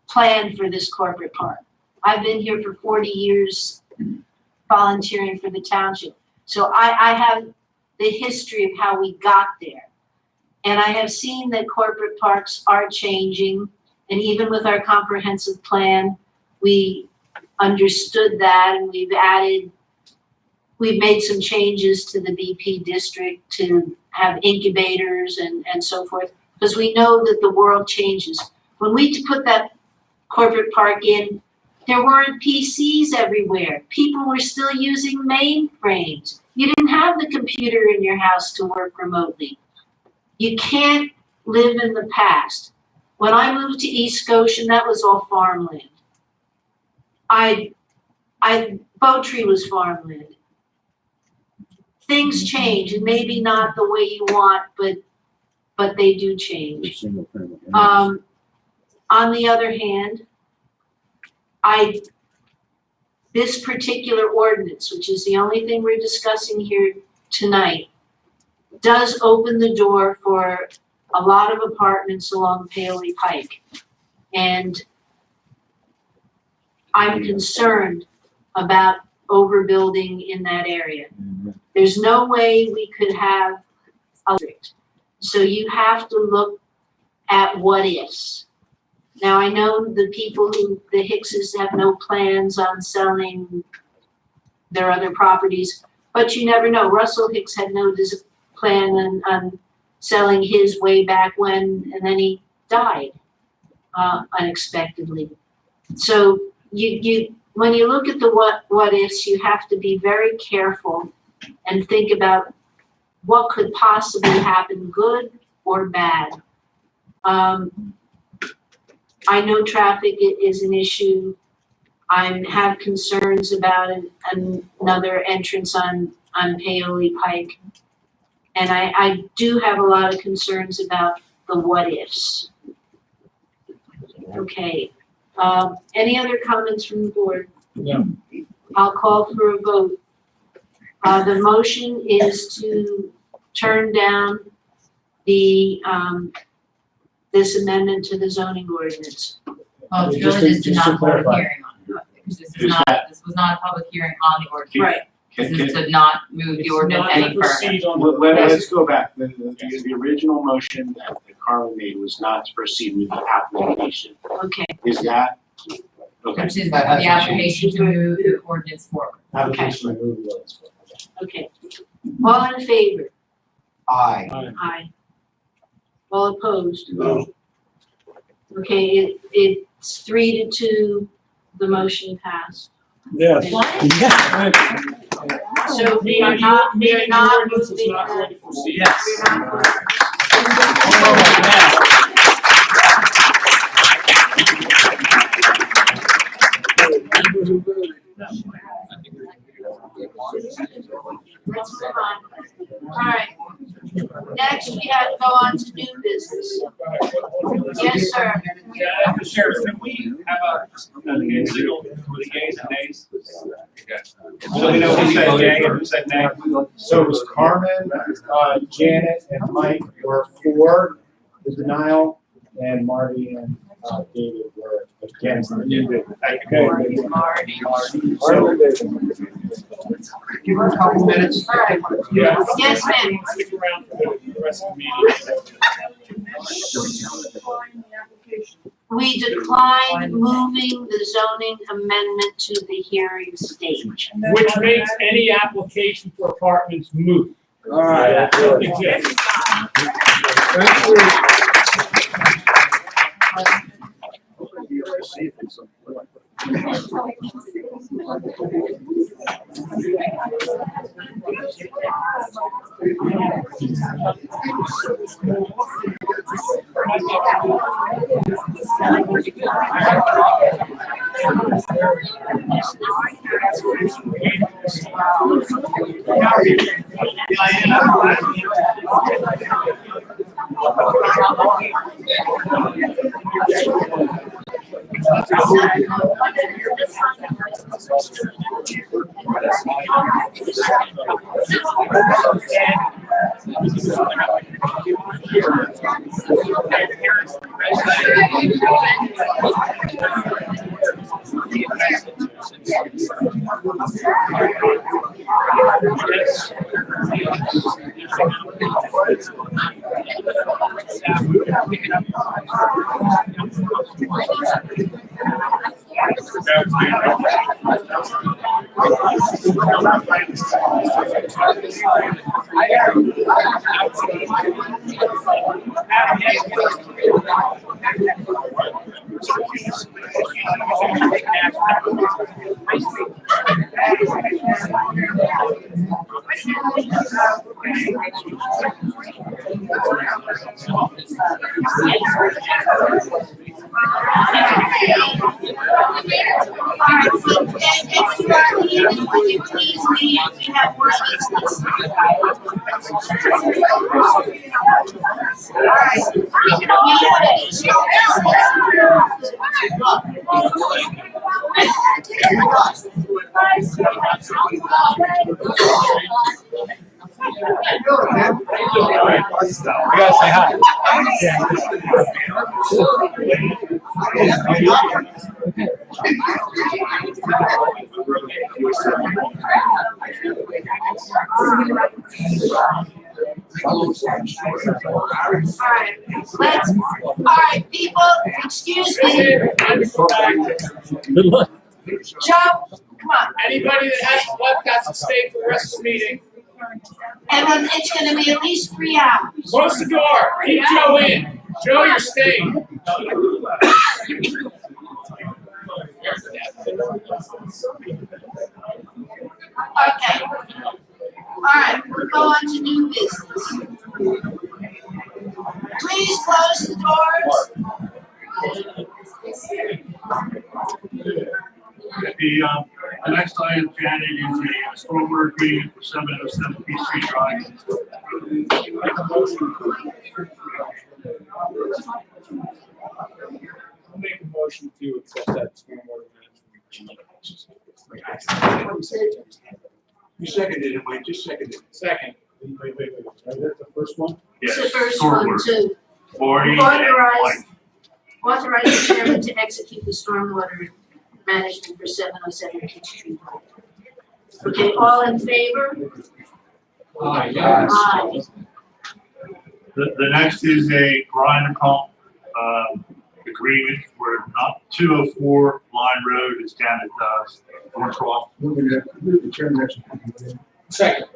planned for this corporate park. I've been here for 40 years volunteering for the township. So I have the history of how we got there. And I have seen that corporate parks are changing. And even with our comprehensive plan, we understood that, and we've made some changes to the BP district to have incubators and so forth, because we know that the world changes. When we put that corporate park in, there weren't PCs everywhere. People were still using mainframes. You didn't have the computer in your house to work remotely. You can't live in the past. When I moved to East Goshen, that was all farmland. Bowtree was farmland. Things change, and maybe not the way you want, but they do change. On the other hand, this particular ordinance, which is the only thing we're discussing here tonight, does open the door for a lot of apartments along Paoli Pike. And I'm concerned about overbuilding in that area. There's no way we could have a district. So you have to look at what ifs. Now, I know the Hickses have no plans on selling their other properties, but you never know. Russell Hicks had no plan on selling his way back when, and then he died unexpectedly. So when you look at the what ifs, you have to be very careful and think about what could possibly happen, good or bad. I know traffic is an issue. I have concerns about another entrance on Paoli Pike. And I do have a lot of concerns about the what ifs. Okay, any other comments from the board? No. I'll call for a vote. The motion is to turn down the, this amendment to the zoning ordinance. Well, it's really just to not hold a hearing on it, because this was not a public hearing on the ordinance. Right. This is to not move the ordinance any further. Let's go back. The original motion that Carla made was not to proceed with the application. Okay. Is that? Okay. Which is the application to move the ordinance forward. Application to move the ordinance forward. Okay. All in favor? Aye. Aye. All opposed? No. Okay, it's 3-2, the motion passed. Yes. So we are not moving that. Yes. Let's move on. All right. Next, we have to go on to new business. Yes, sir. Mr. Sheriff, can we have a hand signal for the yays and nays? So we know who said yay and who said nay. So it was Carmen, Janet, and Mike were for the denial, and Marty and David were against the new business. Marty. Give her a couple minutes. Yeah. Yes, ma'am. Stick around for the rest of the meeting. We declined moving the zoning amendment to the hearing stage. Which makes any application for apartments moot. All right. You gotta say hi. All right, people, excuse me. Good luck. Joe, come on. Anybody that hasn't left has to stay for the rest of the meeting. And then it's gonna be at least 3 hours. Close the door. Keep Joe in. Joe, you're staying. Okay. All right, we'll go on to new business. Please close the doors. The next item, Janet, is a stormwater agreement for 707 Peach Street Drive. I'll make a motion to accept that stormwater management agreement. You seconded it, Mike, just seconded it. Second. Wait, that's the first one? It's the first one to Forty. authorize the chairman to execute the stormwater management for 707 Peach Tree Road. Okay, all in favor? Aye. Aye. The next is a grinder pump, agreement for 204 Line Road, it's down at, Norcroft. Move the chairman next. Second.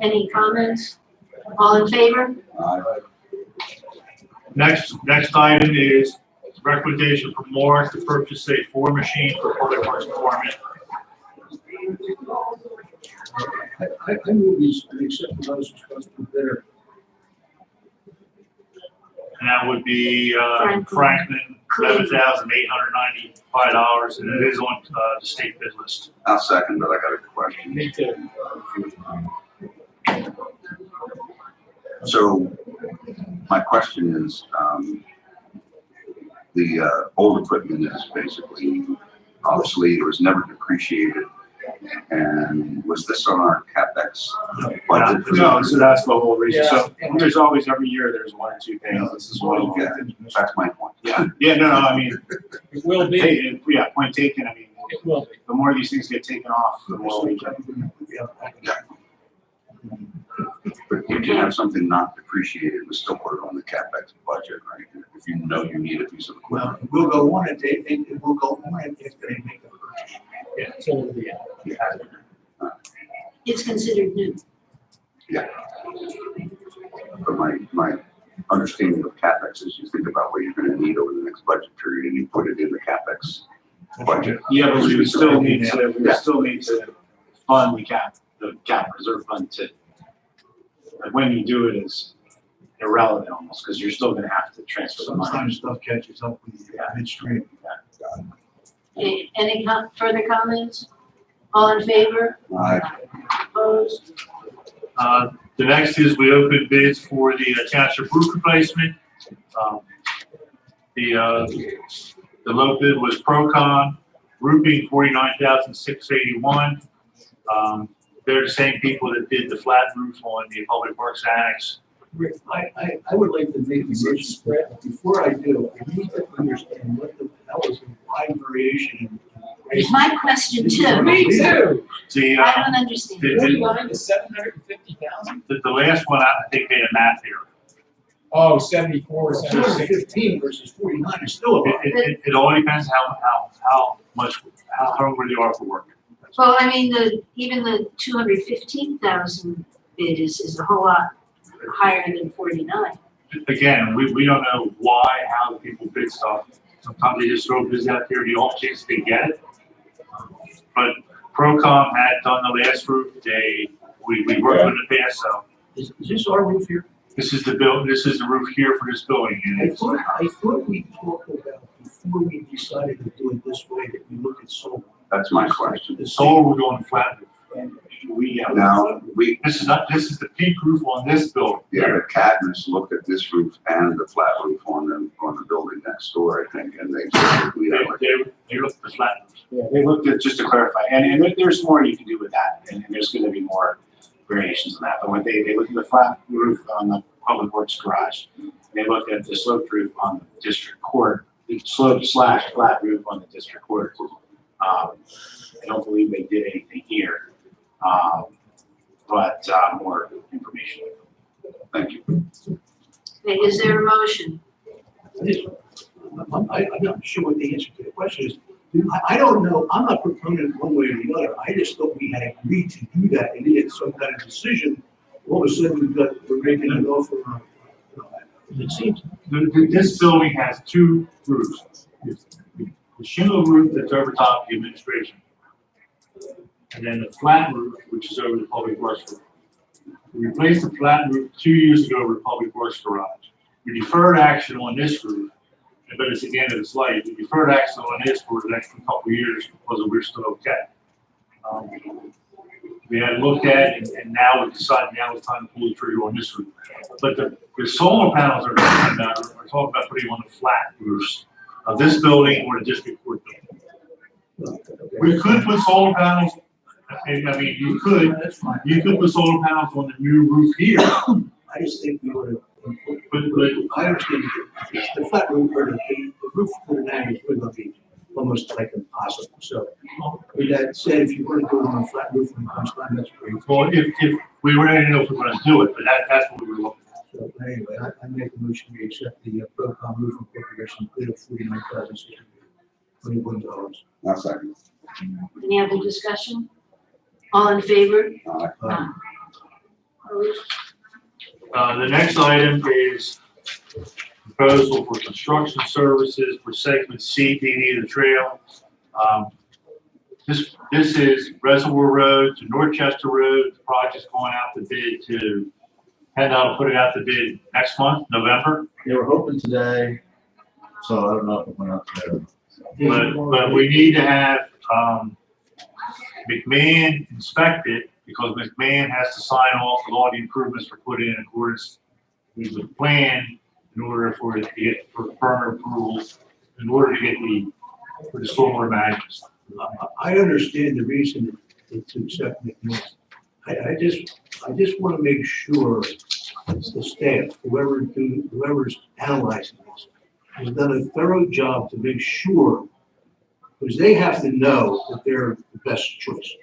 Any comments? All in favor? Next item is recommendation from Morris to purchase a 4 machine for Public Works Department. I move these, and accept those supposed to be better. And that would be, Franklin, $11,895, and it is on, the state bid list. I'll second, but I got a question. Me too. So my question is, the old equipment is basically obsolete or was never depreciated. And was this on our CapEx budget? No, so that's the whole reason. Yeah. So there's always, every year, there's 1 or 2 things. This is one of Yeah, them. that's my point. Yeah, no, I mean, It will be. yeah, point taken. I mean, It will be. the more these things get taken off, the more we can. But you can have something not depreciated, but still put it on the CapEx budget, right? If you know you need a piece of equipment. Well, we'll go on it, it will go on it if they make the purchase. Yeah, so it'll be out. It's considered new. Yeah. But my understanding of CapEx is you think about what you're gonna need over the next budget period and you put it in the CapEx budget. Yeah, but we would still need to, fund the cap reserve fund to, like, when you do it is irrelevant almost, because you're still gonna have to transfer the money. Sometimes stuff catches up with you midstream. Any further comments? All in favor? Opposed? The next is we opened bids for the township roof replacement. The low bid was Procon roofing, $49,681. They're the same people that did the flat roof on the Public Works Annex. Rick, I would like to make a motion spread, but before I do, I need to understand what the hell is the wide variation in. It's my question too. Me too. The, I don't understand. the- 49 to 750,000? the last one, I think they had math here. Oh, 74, 76. 15 versus 49 is still a lot. It all depends how hungry they are for work. Well, I mean, even the 215,000 bid is a whole lot higher than 49. Again, we don't know why, how the people bid stuff. Sometimes they just throw bids out there, the off chance they get it. But Procom had done the last roof, we worked with the past, so Is this our roof here? this is the roof here for this building. And I thought we talked about before we decided to do it this way, that we look at solar. That's my question. the solar, we're going flat roof. And Now, this is the peak roof on this building. yeah, the cabinets looked at this roof and the flat roof on the building next door, I think, and they said we have. They looked at the flat roof. Yeah, they looked at, just to clarify, and there's more you can do with that, and there's gonna be more variations on that, but when they looked at the flat roof on the Public Works garage, they looked at the sloped roof on the district court, the slope/flat roof on the district court. I don't believe they did anything here, but more information. Thank you. Okay, is there a motion? I'm not sure what the answer to the question is. I don't know, I'm not proponent one way or the other. I just thought we had agreed to do that and needed some kind of decision. All of a sudden, we're making it offer. It seems. This building has 2 roofs. The shingle roof that's over top of the administration. And then the flat roof, which is over the Public Works roof. We replaced the flat roof 2 years ago over the Public Works garage. We deferred action on this roof, but it's at the end of its life. We deferred action on this for the next couple of years because we're still okay. We had looked at and now we decided now it's time to pull the trigger on this roof. But the The solar panels are talking about, are talking about putting on the flat roofs of this building or the district court building. We could put solar panels, I mean, you could put solar panels on the new roof here. I just think we ought to, but I understand the flat roof, or the roof for the nine is going to be almost like impossible. So with that said, if you want to go on a flat roof when it comes time, that's great. Well, if we were, I didn't know if we were gonna do it, but that's what we were looking at. So anyway, I make a motion, we accept the Procom Roofing Corporation bid of $49,621. I'll second. Any other discussion? All in favor? Aye. Opposed? The next item is proposal for construction services for segment C, D, of the trail. This is Reservoir Road to Norchester Road. The project's going out to bid to, PennDOT will put it out to bid next month, November. They were hoping today, so I don't know if it went out there. But we need to have, McMahon inspect it, because McMahon has to sign off with all the improvements for put in accordance with the plan in order for it to get, for permit approvals, in order to get for the stormwater management. I understand the reason to accept McMahon. I just want to make sure the staff, whoever's analyzing this, has done a thorough job to make sure, because they have to know that they're the best choice.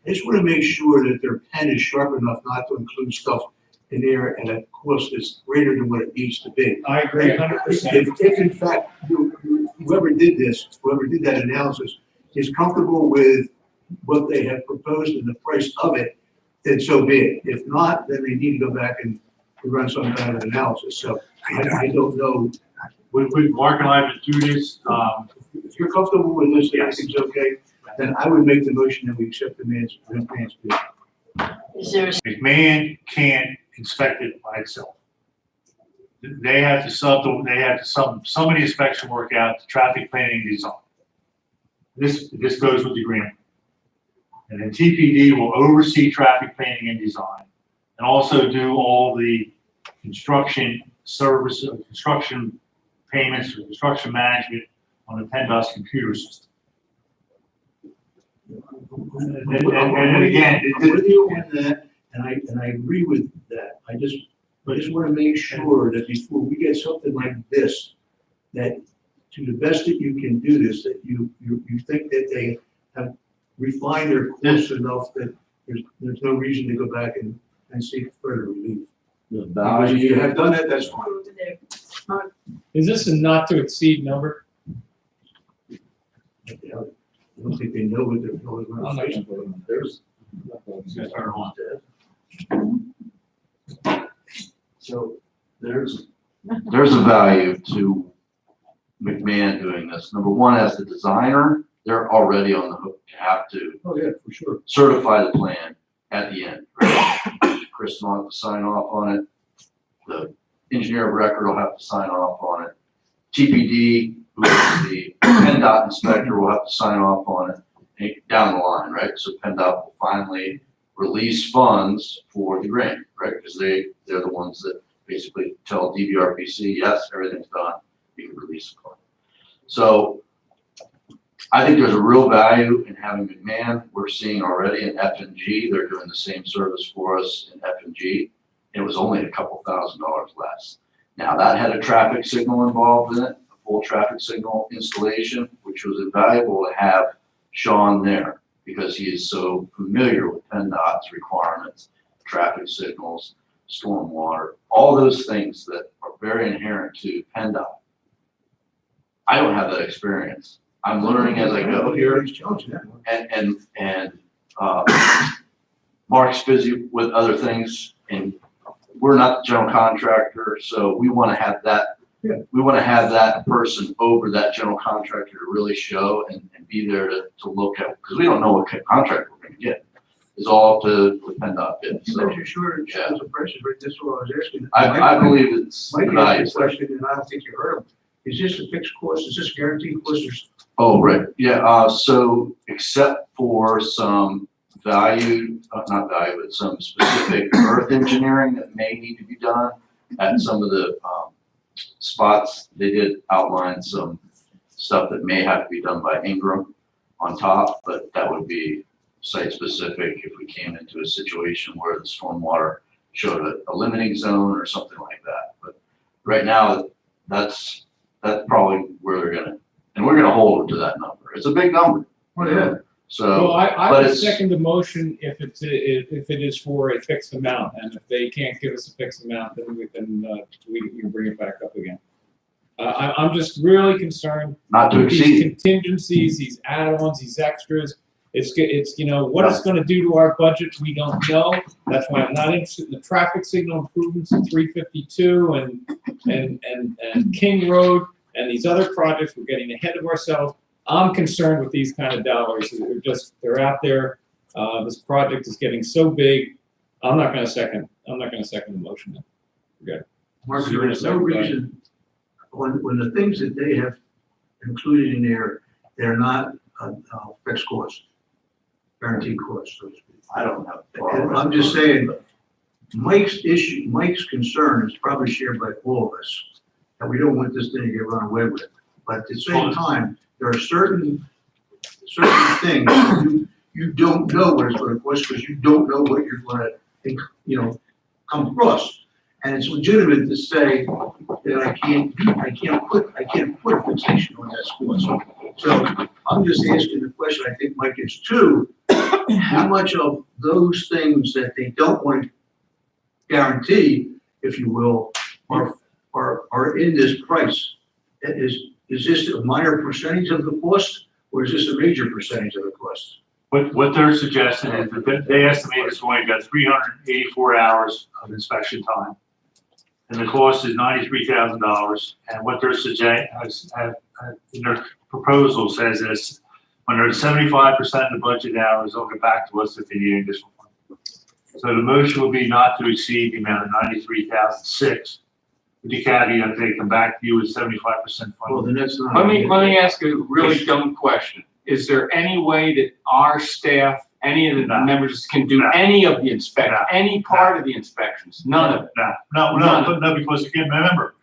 I just want to make sure that their pen is sharp enough not to include stuff in there and at cost that's greater than what it needs to be. I agree 100%. If in fact, whoever did that analysis is comfortable with what they have proposed and the price of it, then so be it. If not, then they need to go back and run some kind of analysis. So I don't know. Mark and I have been through this. If you're comfortable with this, I think it's okay, then I would make the motion that we accept the man's bid. Is there a McMahon can't inspect it by itself. They have to sub some of the inspection work out, the traffic planning and design. This goes with the agreement. And then TPD will oversee traffic planning and design, and also do all the construction service, construction payments, or construction management on the PennDOT's computer system. And again, I'm with you on that, and I agree with that. I just want to make sure that before we get something like this, that to the best that you can do this, that you think that they have refined their course enough that there's no reason to go back and seek further relief. Because if you have done that, that's fine. Is this a not to exceed number? I don't think they know what they're going on. There's. So there's a value to McMahon doing this. Number one, as the designer, they're already on the hook to have to Oh, yeah, for sure. certify the plan at the end. Right? Chris will have to sign off on it. The engineer of record will have to sign off on it. TPD, who is the PennDOT inspector, will have to sign off on it down the line, right? So PennDOT will finally release funds for the grant, right? Because they're the ones that basically tell DVRPC, yes, everything's done, you can release the fund. So I think there's a real value in having McMahon. We're seeing already in F&G, they're doing the same service for us in F&G. It was only a couple $1,000s less. Now that had a traffic signal involved in it, a full traffic signal installation, which was invaluable to have Sean there because he is so familiar with PennDOT's requirements, traffic signals, stormwater, all those things that are very inherent to PennDOT. I don't have that experience. I'm learning as I go here, and Mark's busy with other things, and we're not the general contractor, so we want to have that. Yeah. We want to have that person over that general contractor to really show and be there to look at, because we don't know what kind of contract we're going to get. It's all up to the PennDOT bid. So You sure it shows a pressure, but that's what I was asking. I believe it's Mike valuable. asked a question, and I don't think you heard him. Is this a fixed cost? Is this guaranteed cost? Oh, right, yeah, so except for some value, not value, but some specific earth engineering that may need to be done, at some of the, spots, they did outline some stuff that may have to be done by Ingram on top, but that would be site-specific if we came into a situation where the stormwater showed a limiting zone or something like that. But right now, that's probably where they're gonna, and we're gonna hold them to that number. It's a big number. Oh, yeah. So, Well, I but would it's, second the motion if it is for a fixed amount, and if they can't give us a fixed amount, then we can bring it back up again. I'm just really concerned. Not to with these exceed. contingencies, these add-ons, these extras. It's, you know, what it's gonna do to our budget, we don't know. That's why I'm not interested in the traffic signal improvements in 352 and King Road and these other projects. We're getting ahead of ourselves. I'm concerned with these kind of dollars. They're out there. This project is getting so big. I'm not gonna second the motion then. Good. Mark, So you're there's no gonna second, reason, when the things that they have included in there, they're not fixed cost, guaranteed cost, so to speak. I don't have. And I'm just saying, Mike's concern is probably shared by all of us, that we don't want this thing to get run away with. But at the same time, there are certain things you don't know what it's gonna cost, because you don't know what you're gonna, come across. And it's legitimate to say that I can't put a fixation on that cost. So I'm just asking the question, I think Mike is too, how much of those things that they don't want to guarantee, if you will, are in this price? Is this a minor percentage of the cost, or is this a major percentage of the cost? What they're suggesting is that they estimate it's only got 384 hours of inspection time. And the cost is $93,000. And what they're suggesting, in their proposal says is, when they're at 75% of the budget hours, they'll get back to us if they need additional funding. So the motion would be not to exceed the amount of $93,006. With the caveat, they come back to you with 75% funding. Well, then that's not. Let me ask a really dumb question. Is there any way that our staff, any of the members can do any of the inspection, any part of the inspections? None of it? No, because again, remember,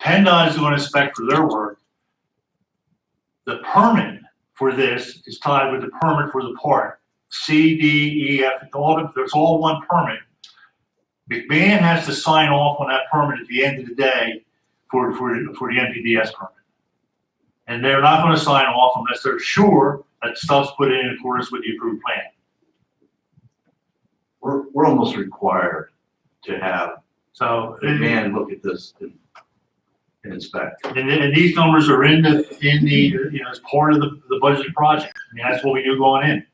PennDOT is going to inspect for their work. The permit for this is tied with the permit for the part. C, D, E, F, it's all one permit. McMahon has to sign off on that permit at the end of the day for the NPDS permit. And they're not going to sign off unless they're sure that stuff's put in accordance with the approved plan. We're almost required to have man look at this and inspect. And these numbers are in the as part of the budget project. I mean, that's what we do going in.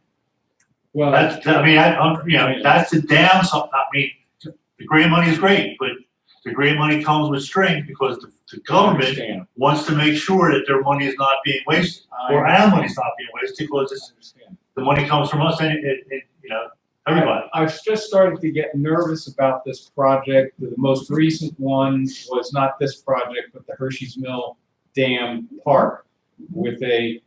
Well, that's the downside. I mean, the grant money is great, but the grant money comes with strings because the government wants to make sure that their money is not being wasted, or our money is not being wasted, because the money comes from us and everybody. I've just started to get nervous about this project. The most recent one was not this project, but the Hershey's Mill Dam Park, with an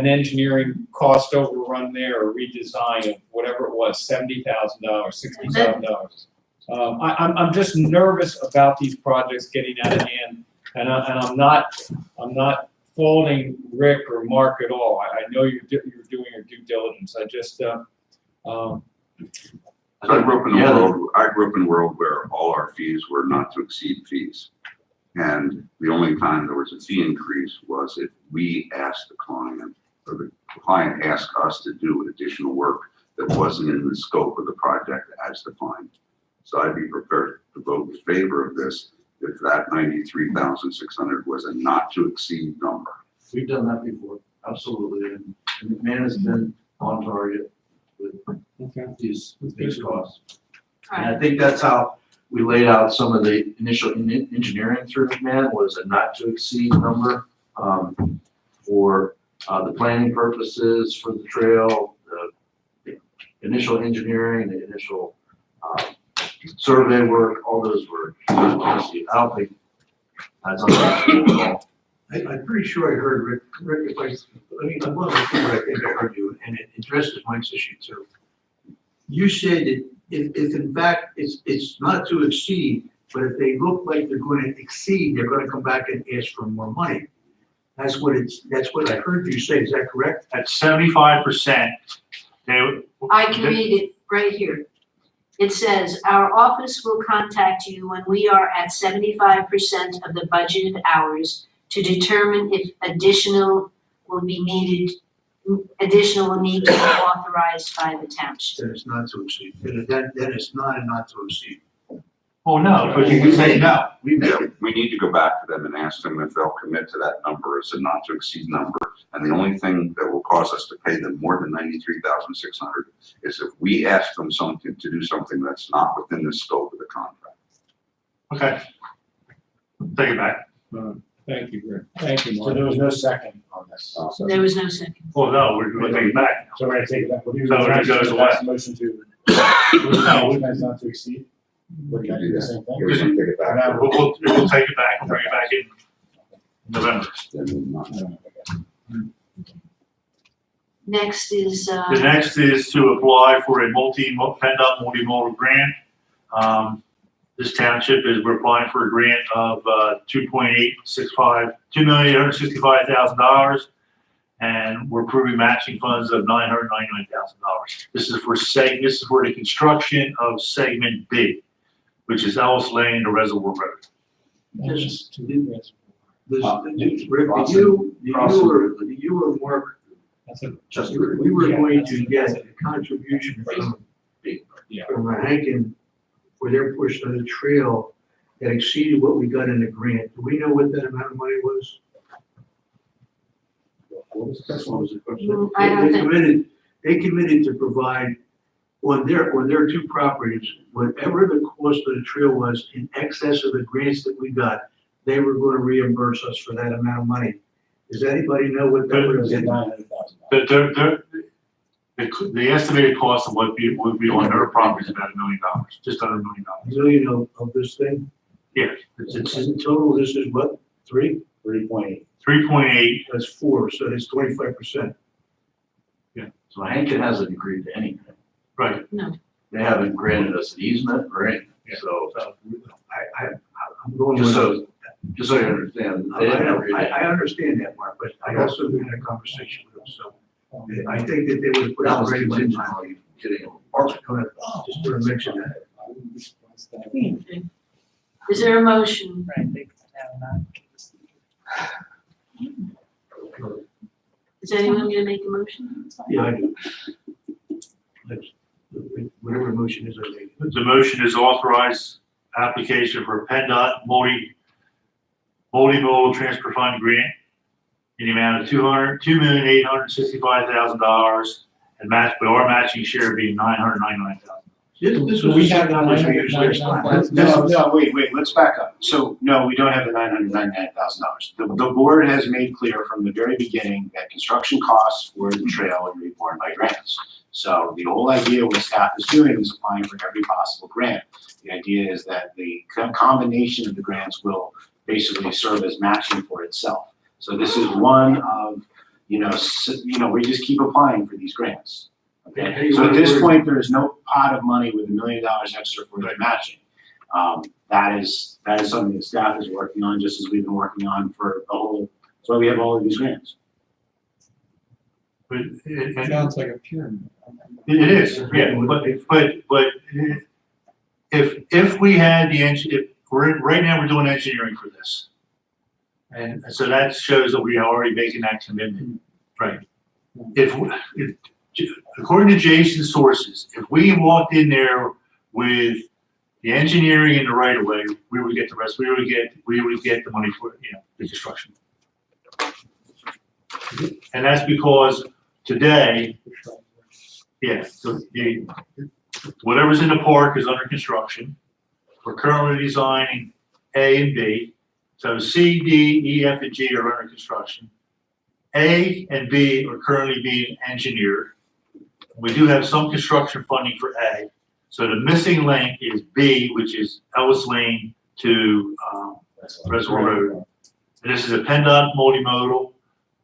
engineering cost overrun there, or redesign of whatever it was, $70,000, $60,000. I'm just nervous about these projects getting out of hand, and I'm not faulting Rick or Mark at all. I know you're doing your due diligence. I just I grew up in a world where all our fees were not to exceed fees. And the only time there was a fee increase was if we asked the client, or the client asked us to do additional work that wasn't in the scope of the project as defined. So I'd be prepared to vote in favor of this if that 93,600 was a not to exceed number. We've done that before, absolutely, and McMahon has been on target with these costs. And I think that's how we laid out some of the initial engineering through McMahon, was a not to exceed number for the planning purposes for the trail, the initial engineering, the initial survey work, all those were. I don't think that's unacceptable at all. I'm pretty sure I heard Rick, I'm going to repeat what I think I heard you, and it addresses Mike's issue too. You said that if in fact it's not to exceed, But if they look like they're gonna exceed, they're gonna come back and ask for more money. That's what I heard you say, is that correct? At 75%, they. I can read it right here. It says, "Our office will contact you when we are at 75% of the budgeted hours to determine if additional will need to be authorized by the township." Then it's not to exceed. Then it's not a not to exceed. Oh, no, because you can say no. We need to go back to them and ask them if they'll commit to that number as a not to exceed number. And the only thing that will cause us to pay them more than $93,600 is if we ask them something to do something that's not within the scope of the contract. Okay. Take it back. Thank you, Greg. Thank you, So Mark. there was no second on this. There was no second. Well, no, we're going to take it back. So we're gonna take it back. So it goes away. Motion to. No. Not to exceed. We're We gonna can do do the that. same thing. We're gonna take it back. We'll take it back and bring it back in November. Next is, The next is to apply for a PennDOT multimodal grant. This township we're applying for a grant of $2,865,000. And we're approving matching funds of $999,000. This is for the construction of segment B, which is Ellis Lane to Reservoir Road. Rick, you or Mark, we were going to get a contribution from Hankin for their portion of the trail that exceeded what we got in the grant. Do we know what that amount of money was? What was the question? I don't think. They committed to provide on their two properties, whatever the cost of the trail was in excess of the grants that we got, they were gonna reimburse us for that amount of money. Does anybody know what that would have been? The estimated cost of what would be on their property is about $1 million, just under $1 million. $1 million of this thing? Yeah. It's in total, this is what, 3.8. 3.8. That's 4, so that's 25%. Yeah. So Hankin hasn't agreed to anything. Right. No. They haven't granted us an easement or anything, so. I'm going Just with. so you understand. They didn't agree to I understand that, Mark, but I also had a conversation with them, so I think that they would have put That out was great too wins. much. Kidding. Just to mention that. Is there a motion? Is anyone gonna make a motion? Yeah, I do. Whatever motion is, I make. The motion is authorized application for PennDOT multimodal transfer fund grant in the amount of $2,865,000 and match, but our matching share being $999,000. This was the same numbers we usually respond. No, wait, let's back up. So, no, we don't have the $999,000. The board has made clear from the very beginning that construction costs for the trail are borne by grants. So the whole idea what staff is doing is applying for every possible grant. The idea is that the combination of the grants will basically serve as matching for itself. So this is one of, we just keep applying for these grants. Okay, so at this point, there is no pot of money with $1 million extra for the matching. That is something that staff is working on, just as we've been working on for the whole, that's why we have all of these grants. But it sounds like a pyramid. It is, yeah, but if we had right now we're doing engineering for this. And so that shows that we are already making that commitment, right? According to Jason's sources, if we walked in there with the engineering and the right of way, we would get the rest. We would get the money for the construction. And that's because today, whatever's in the park is under construction. We're currently designing A and B. So C, D, E, F, and G are under construction. A and B are currently being engineered. We do have some construction funding for A. So the missing link is B, which is Ellis Lane to Reservoir Road. And this is a PennDOT multimodal.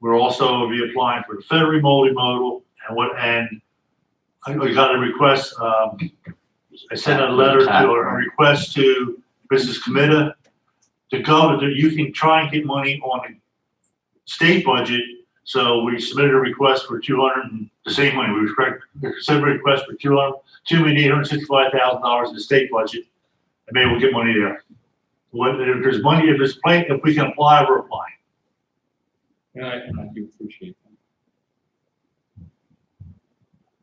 We're also reapplying for the federal multimodal. And I got a request. I sent a letter to a request to Mrs. Committa, to cover that you can try and get money on the state budget. So we submitted a request for 200, and the same money, we submitted a request for $2,865,000 in the state budget, and maybe we'll get money there. If there's money, if we can apply, we're applying. And I do appreciate that.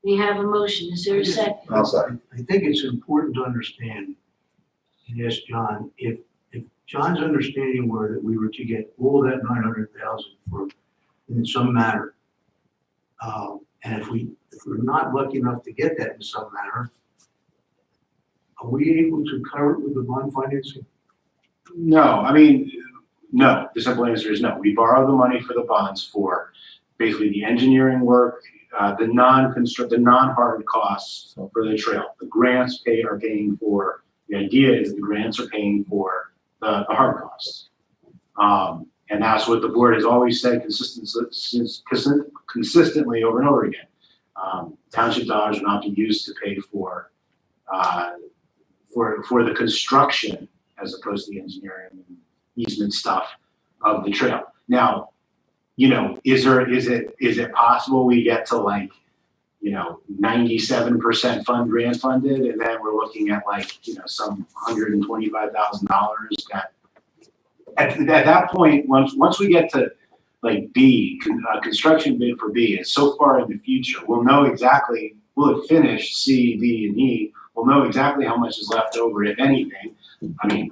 We have a motion. Is there a second? I'll second. I think it's important to understand, and ask John, if John's understanding were that we were to get all that 900,000 for, in some manner, and if we're not lucky enough to get that in some manner, are we able to cover it with the bond financing? No, I mean, no, the simple answer is no. We borrow the money for the bonds for basically the engineering work, the non-hard costs for the trail. The grants are paying for, the idea is the grants are paying for the hard costs. And that's what the board has always said consistently over and over again. Township dollars are not to be used to pay for the construction as opposed to the engineering and easement stuff of the trail. Now, you know, is it possible we get to like, you know, 97% grant funded, and then we're looking at like, you know, some $125,000 that at that point, once we get to like B, construction bid for B, it's so far in the future, we'll know exactly, we'll have finished C, D, and E, we'll know exactly how much is left over, if anything. I mean,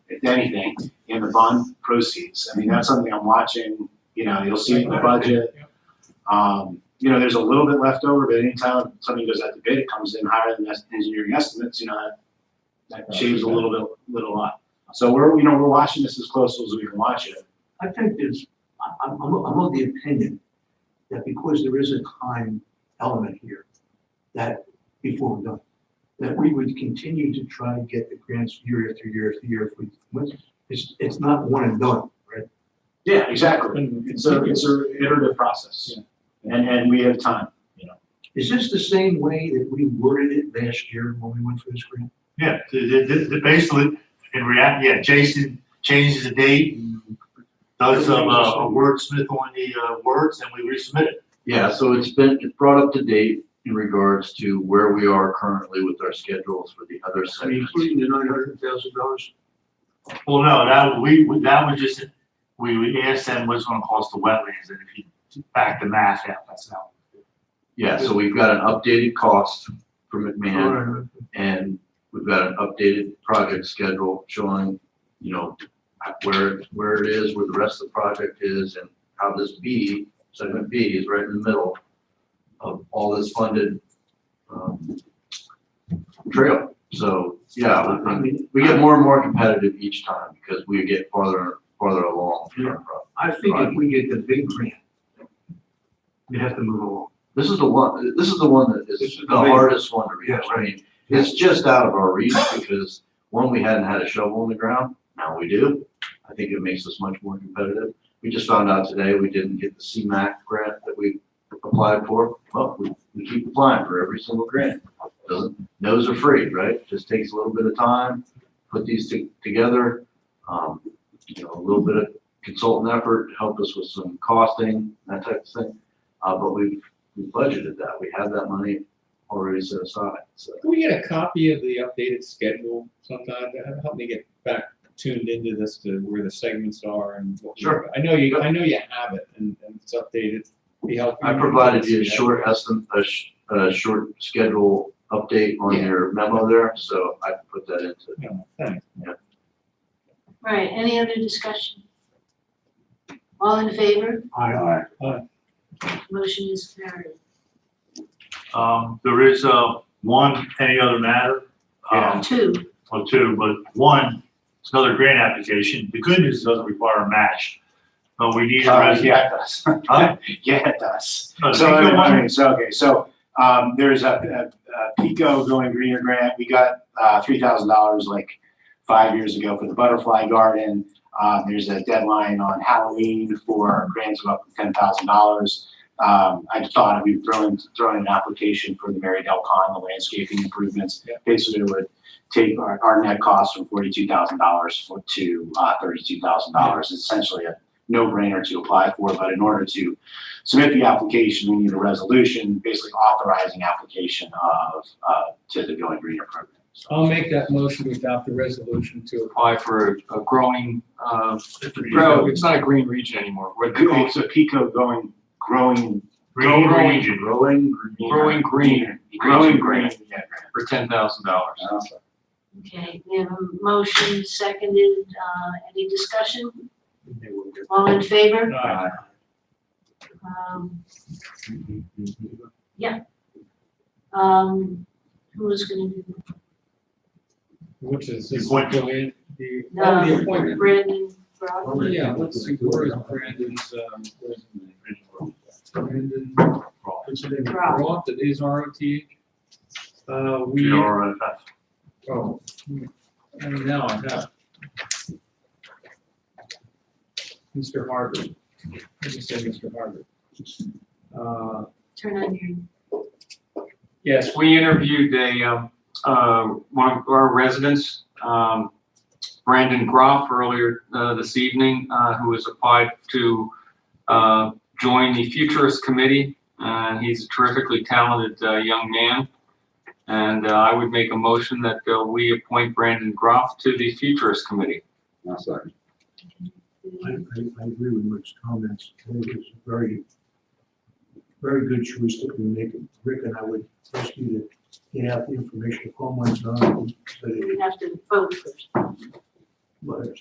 if anything, in the bond proceeds. I mean, that's something I'm watching, you know, you'll see it in the budget. You know, there's a little bit left over, but anytime something goes out to bid, it comes in higher than engineering estimates, you know, that shaves a little lot. So we're watching this as close as we can watch it. I think I'm of the opinion that because there is a time element here, that before we're done, that we would continue to try to get the grants year after year after year. It's not one and done, right? Yeah, exactly. It's a iterative process, and we have time. You know. Is this the same way that we worded it last year when we went for this grant? Yeah, basically, Jason changes the date and does a wordsmith on the words, and we resubmit it. Yeah, so it's brought up to date in regards to where we are currently with our schedules for the other segments. Including the $900,000? Well, no, that was just, we asked them what's gonna cost the wetlands, and if you back the math out, that's how. Yeah, so we've got an updated cost for McMahon, and we've got an updated project schedule showing, you know, where it is, where the rest of the project is, and how this B, segment B, is right in the middle of all this funded trail. So yeah, I mean, we get more and more competitive each time because we get farther along. I think if we get the big grant, we have to move along. This is the one that is the hardest one to reach. Yes. I mean, it's just out of our reach because one, we hadn't had a shovel in the ground. Now we do. I think it makes us much more competitive. We just found out today we didn't get the CMAQ grant that we applied for. Well, we keep applying for every single grant. Those are free, right? Just takes a little bit of time, put these together. You know, a little bit of consultant effort to help us with some costing, that type of thing. But we budgeted that. We have that money already set aside. So. Can we get a copy of the updated schedule sometime to help me get back tuned into this to where the segments are and what Sure. I know you have it and it's updated. Be helpful. I provided you a short estimate, a short schedule update on your memo there, so I can put that into. Thanks. Yeah. Right, any other discussion? All in favor? Aye. Motion is carried. There is any other matter? Two. Well, two, but one, it's another grant application. The good news is it doesn't require a match. But we need a resolution. Yeah, it does. Huh? Yeah, it does. Oh, So, Pico one? there's a Pico Going Greener grant. We got $3,000 like 5 years ago for the butterfly garden. There's a deadline on Halloween for grants of up to $10,000. I thought we'd throw in an application for the Mary Del Con, the landscaping improvements. Basically, it would take our net cost from $42,000 to $32,000. It's essentially a no-brainer to apply for, but in order to submit the application, we need a resolution basically authorizing application of to the Going Greener program. I'll make that motion to adopt the resolution to Apply for a growing, it's not a green region anymore. It's a PICO growing Growing green yeah. for $10,000. Okay, we have a motion seconded, any discussion? All in favor? Aye. Yeah. Who was gonna do that? Which is this Appointment. affiliate, the appointment. Brandon Brown? Yeah, let's see, where is Brandon's, where's his name? Brandon What's the name? Roth. Roth, it is ROTH. We, GRFF. oh, now I have. Mr. Harvard. Let me say Mr. Harvard. Turn on your. Yes, we interviewed one of our residents, Brandon Groff, earlier this evening, who has applied to join the Futurist Committee. He's a terrifically talented young man. And I would make a motion that we appoint Brandon Groff to the Futurist Committee. I'll second. I agree with Rick's comments. I think it's a very, very good choice that we make. Rick and I would ask you to get out the information, call my son. We have to vote first.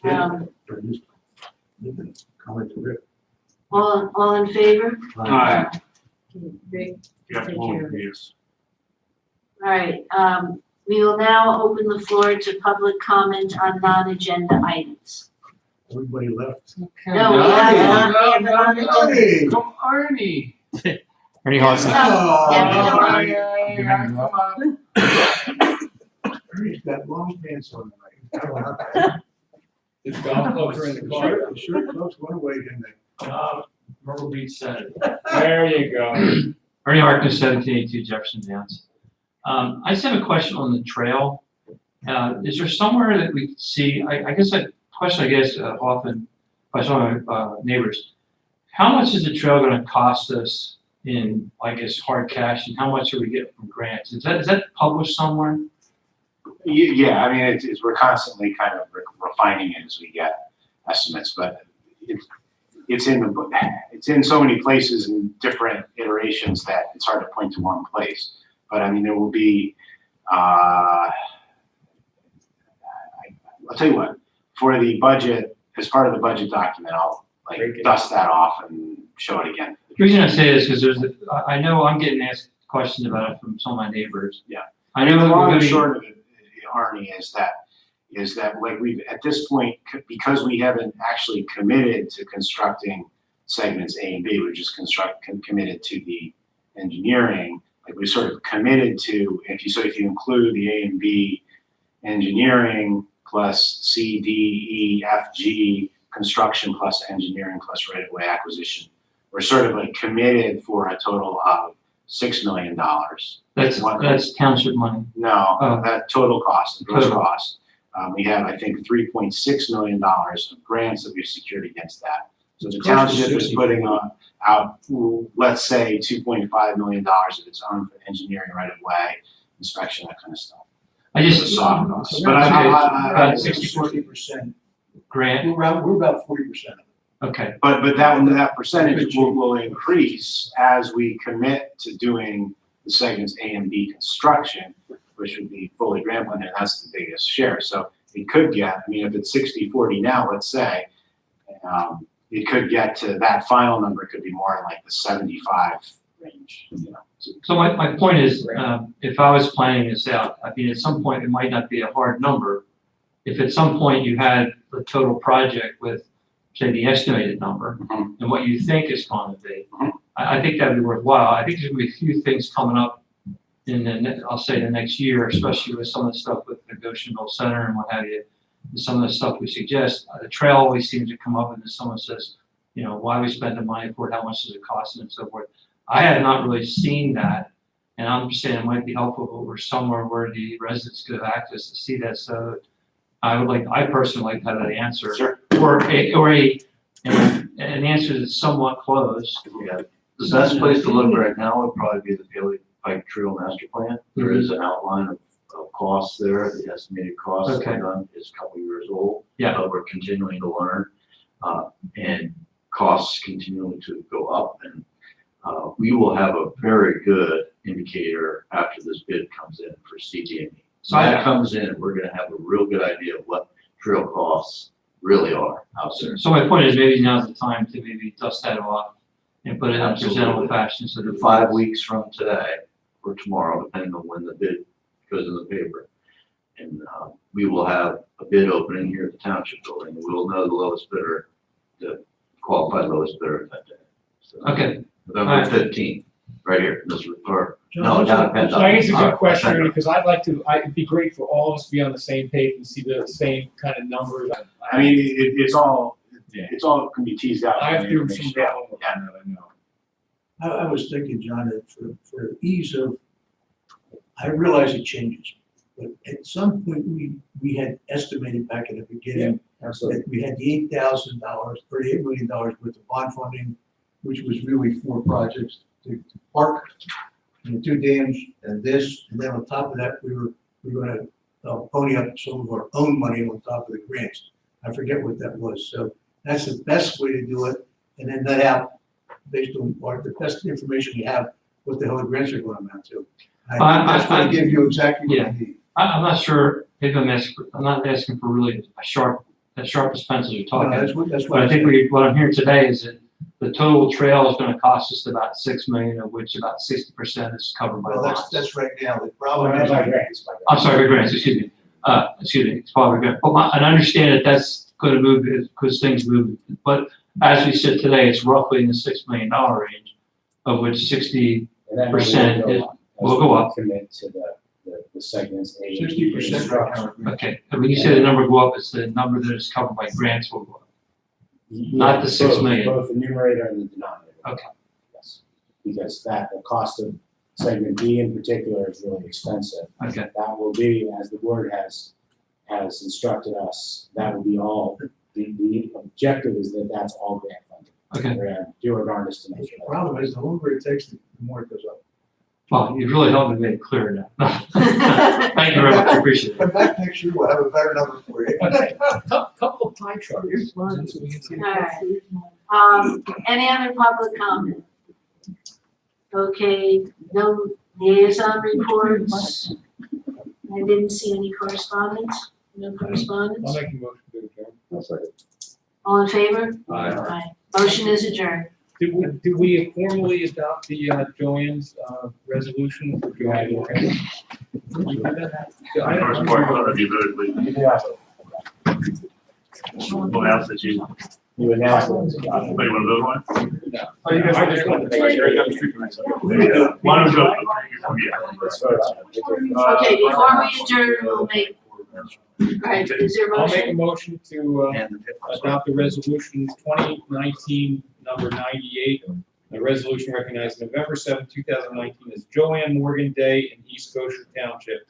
Comment to Rick. All in favor? Aye. Rick, Yeah, take well, care of it. yes. All right, we will now open the floor to public comment on non-agenda items. Everybody left. No, we have not. We have an Arnie! Come Arnie. Ernie Hawson. Ernie's got long pants on tonight. His golf clubs are in the car. The shirt clubs went away, didn't they? Myrtle Beach Senate. There you go. Ernie Harkness, 1782 Jefferson Downs. I just have a question on the trail. Is there somewhere that we see, I guess a question often by some of my neighbors, how much is the trail gonna cost us in, hard cash, and how much are we getting from grants? Is that published somewhere? Yeah, I mean, we're constantly kind of refining it as we get estimates, but it's in so many places and different iterations that it's hard to point to one place. But I mean, there will be, I'll tell you what, for the budget, as part of the budget document, I'll dust that off and show it again. The reason I say this is I know I'm getting asked questions about it from some of my neighbors. Yeah. I know the long and we're short of it, Arnie, is that like we've, at this point, because we haven't actually committed to constructing segments A and B, we're just committed to the engineering. Like we sort of committed to, if you include the A and B engineering plus C, D, E, F, G, construction plus engineering plus right-of-way acquisition, we're sort of like committed for a total of $6 million. That's township money. No, Oh. that total cost, the gross Total. cost. We have, I think, $3.6 million of grants that we've secured against that. So the township is putting out, let's say, $2.5 million of its own for engineering right of way, inspection, that kind of stuff. I just. The soft costs. So But About 60% grant. We're about 40%. Okay. But that percentage will increase as we commit to doing the segments A and B construction, which would be fully grant funded. That's the biggest share. So it could get, I mean, if it's 60-40 now, let's say, it could get to, that final number could be more in like the 75 range, you know. So my point is, if I was planning this out, I mean, at some point, it might not be a hard number. If at some point you had the total project with, say, the estimated number and what you think it's going to be, I think that'd be worthwhile. I think there's gonna be a few things coming up in I'll say the next year, especially with some of the stuff with the Goshen Mill Center and what have you, and some of the stuff we suggest. The trail always seems to come up and then someone says, you know, why we spend the money for it, how much does it cost, and so forth. I have not really seen that And I'm just saying it might be helpful if we're somewhere where the residents could have access to see that, so I personally like to have that answer. Sure. An answer that's somewhat close. Yeah, the best place to look right now would probably be the Paley Pike Trail Master Plan. There is an outline of costs there. The estimated costs Okay. done is a couple years old. Yeah. But we're continuing to learn, and costs continuing to go up. And we will have a very good indicator after this bid comes in for CDME. So that comes in, we're gonna have a real good idea of what trail costs really are out there. So my point is maybe now's the time to maybe dust that off and put it in presentable fashion, so that 5 weeks from today or tomorrow, depending on when the bid goes in the paper. And we will have a bid opening here at the township building. We'll know the lowest bidder, the qualified lowest bidder that day. So, Okay. November 15th, right here, this report. John, No, down at Penn So I think it's a Dot. good question, because it'd be great for all of us to be on the same page and see the same kind of numbers. I mean, it's all can be teased out. I have to do some information. drawing. Yeah, I know. I was thinking, John, that for ease of, I realize it changes, but at some point, we had estimated back in the beginning that we had the $8,000, or $8 million worth of bond funding, which was really 4 projects to park, and the 2 dams, and this, and then on top of that, we were gonna pony up some of our own money on top of the grants. I forget what that was, so that's the best way to do it, and then let out, based on the best information you have, what the hell the grants are gonna amount to. That's gonna give you exactly what you need. I'm not sure, maybe I'm not asking for really as sharp as pencils you're talking. No, that's what But I think what I'm hearing today is that the total trail is gonna cost us about $6 million, of which about 60% is covered by Well, bonds. that's right now, the problem is. I'm sorry, grants, excuse me, it's probably grant. And I understand that that's gonna move, because things move, but as we sit today, it's roughly in the $6 million range, of which 60% will go up. Commit to the segments. 60% right now. Okay, and when you say the number go up, it's the number that is covered by grants will go up. Not the 6 million. Both the numerator and the denominator. Okay. Yes, because the cost of segment B in particular is really expensive. Okay. That will be, as the board has instructed us, that will be all, the objective is that that's all grant funded. Okay. We're gonna do our darndest to make sure. The problem is, the longer it takes, the more it goes up. Well, you've really helped me make it clear now. Thank you very much, I appreciate it. Come back next year, we'll have a better number for you. Couple of pie charts. Alright. Any other public comment? Okay, no liaison reports. I didn't see any correspondence, no correspondence. I'll make a motion to adjourn. All in favor? Aye. Motion is adjourned. Did we formally adopt the Joanne's resolution for Joanne? You did that? I don't remember. What else did you? You announced it. Anybody want to vote on it? No. I just wanted to make sure you got the street permit. Why don't we go? Yeah. Okay, before we adjourn, we'll make, alright, is there a I'll make a motion? motion to adopt the resolution 2019 number 98. The resolution recognizing November 7, 2019 as Joanne Morgan Day in East Scotia Township.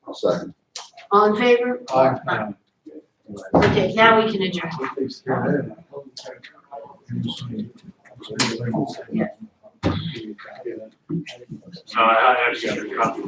I'll second. All in favor? Aye. Okay, now we can adjourn. I have just got a copy.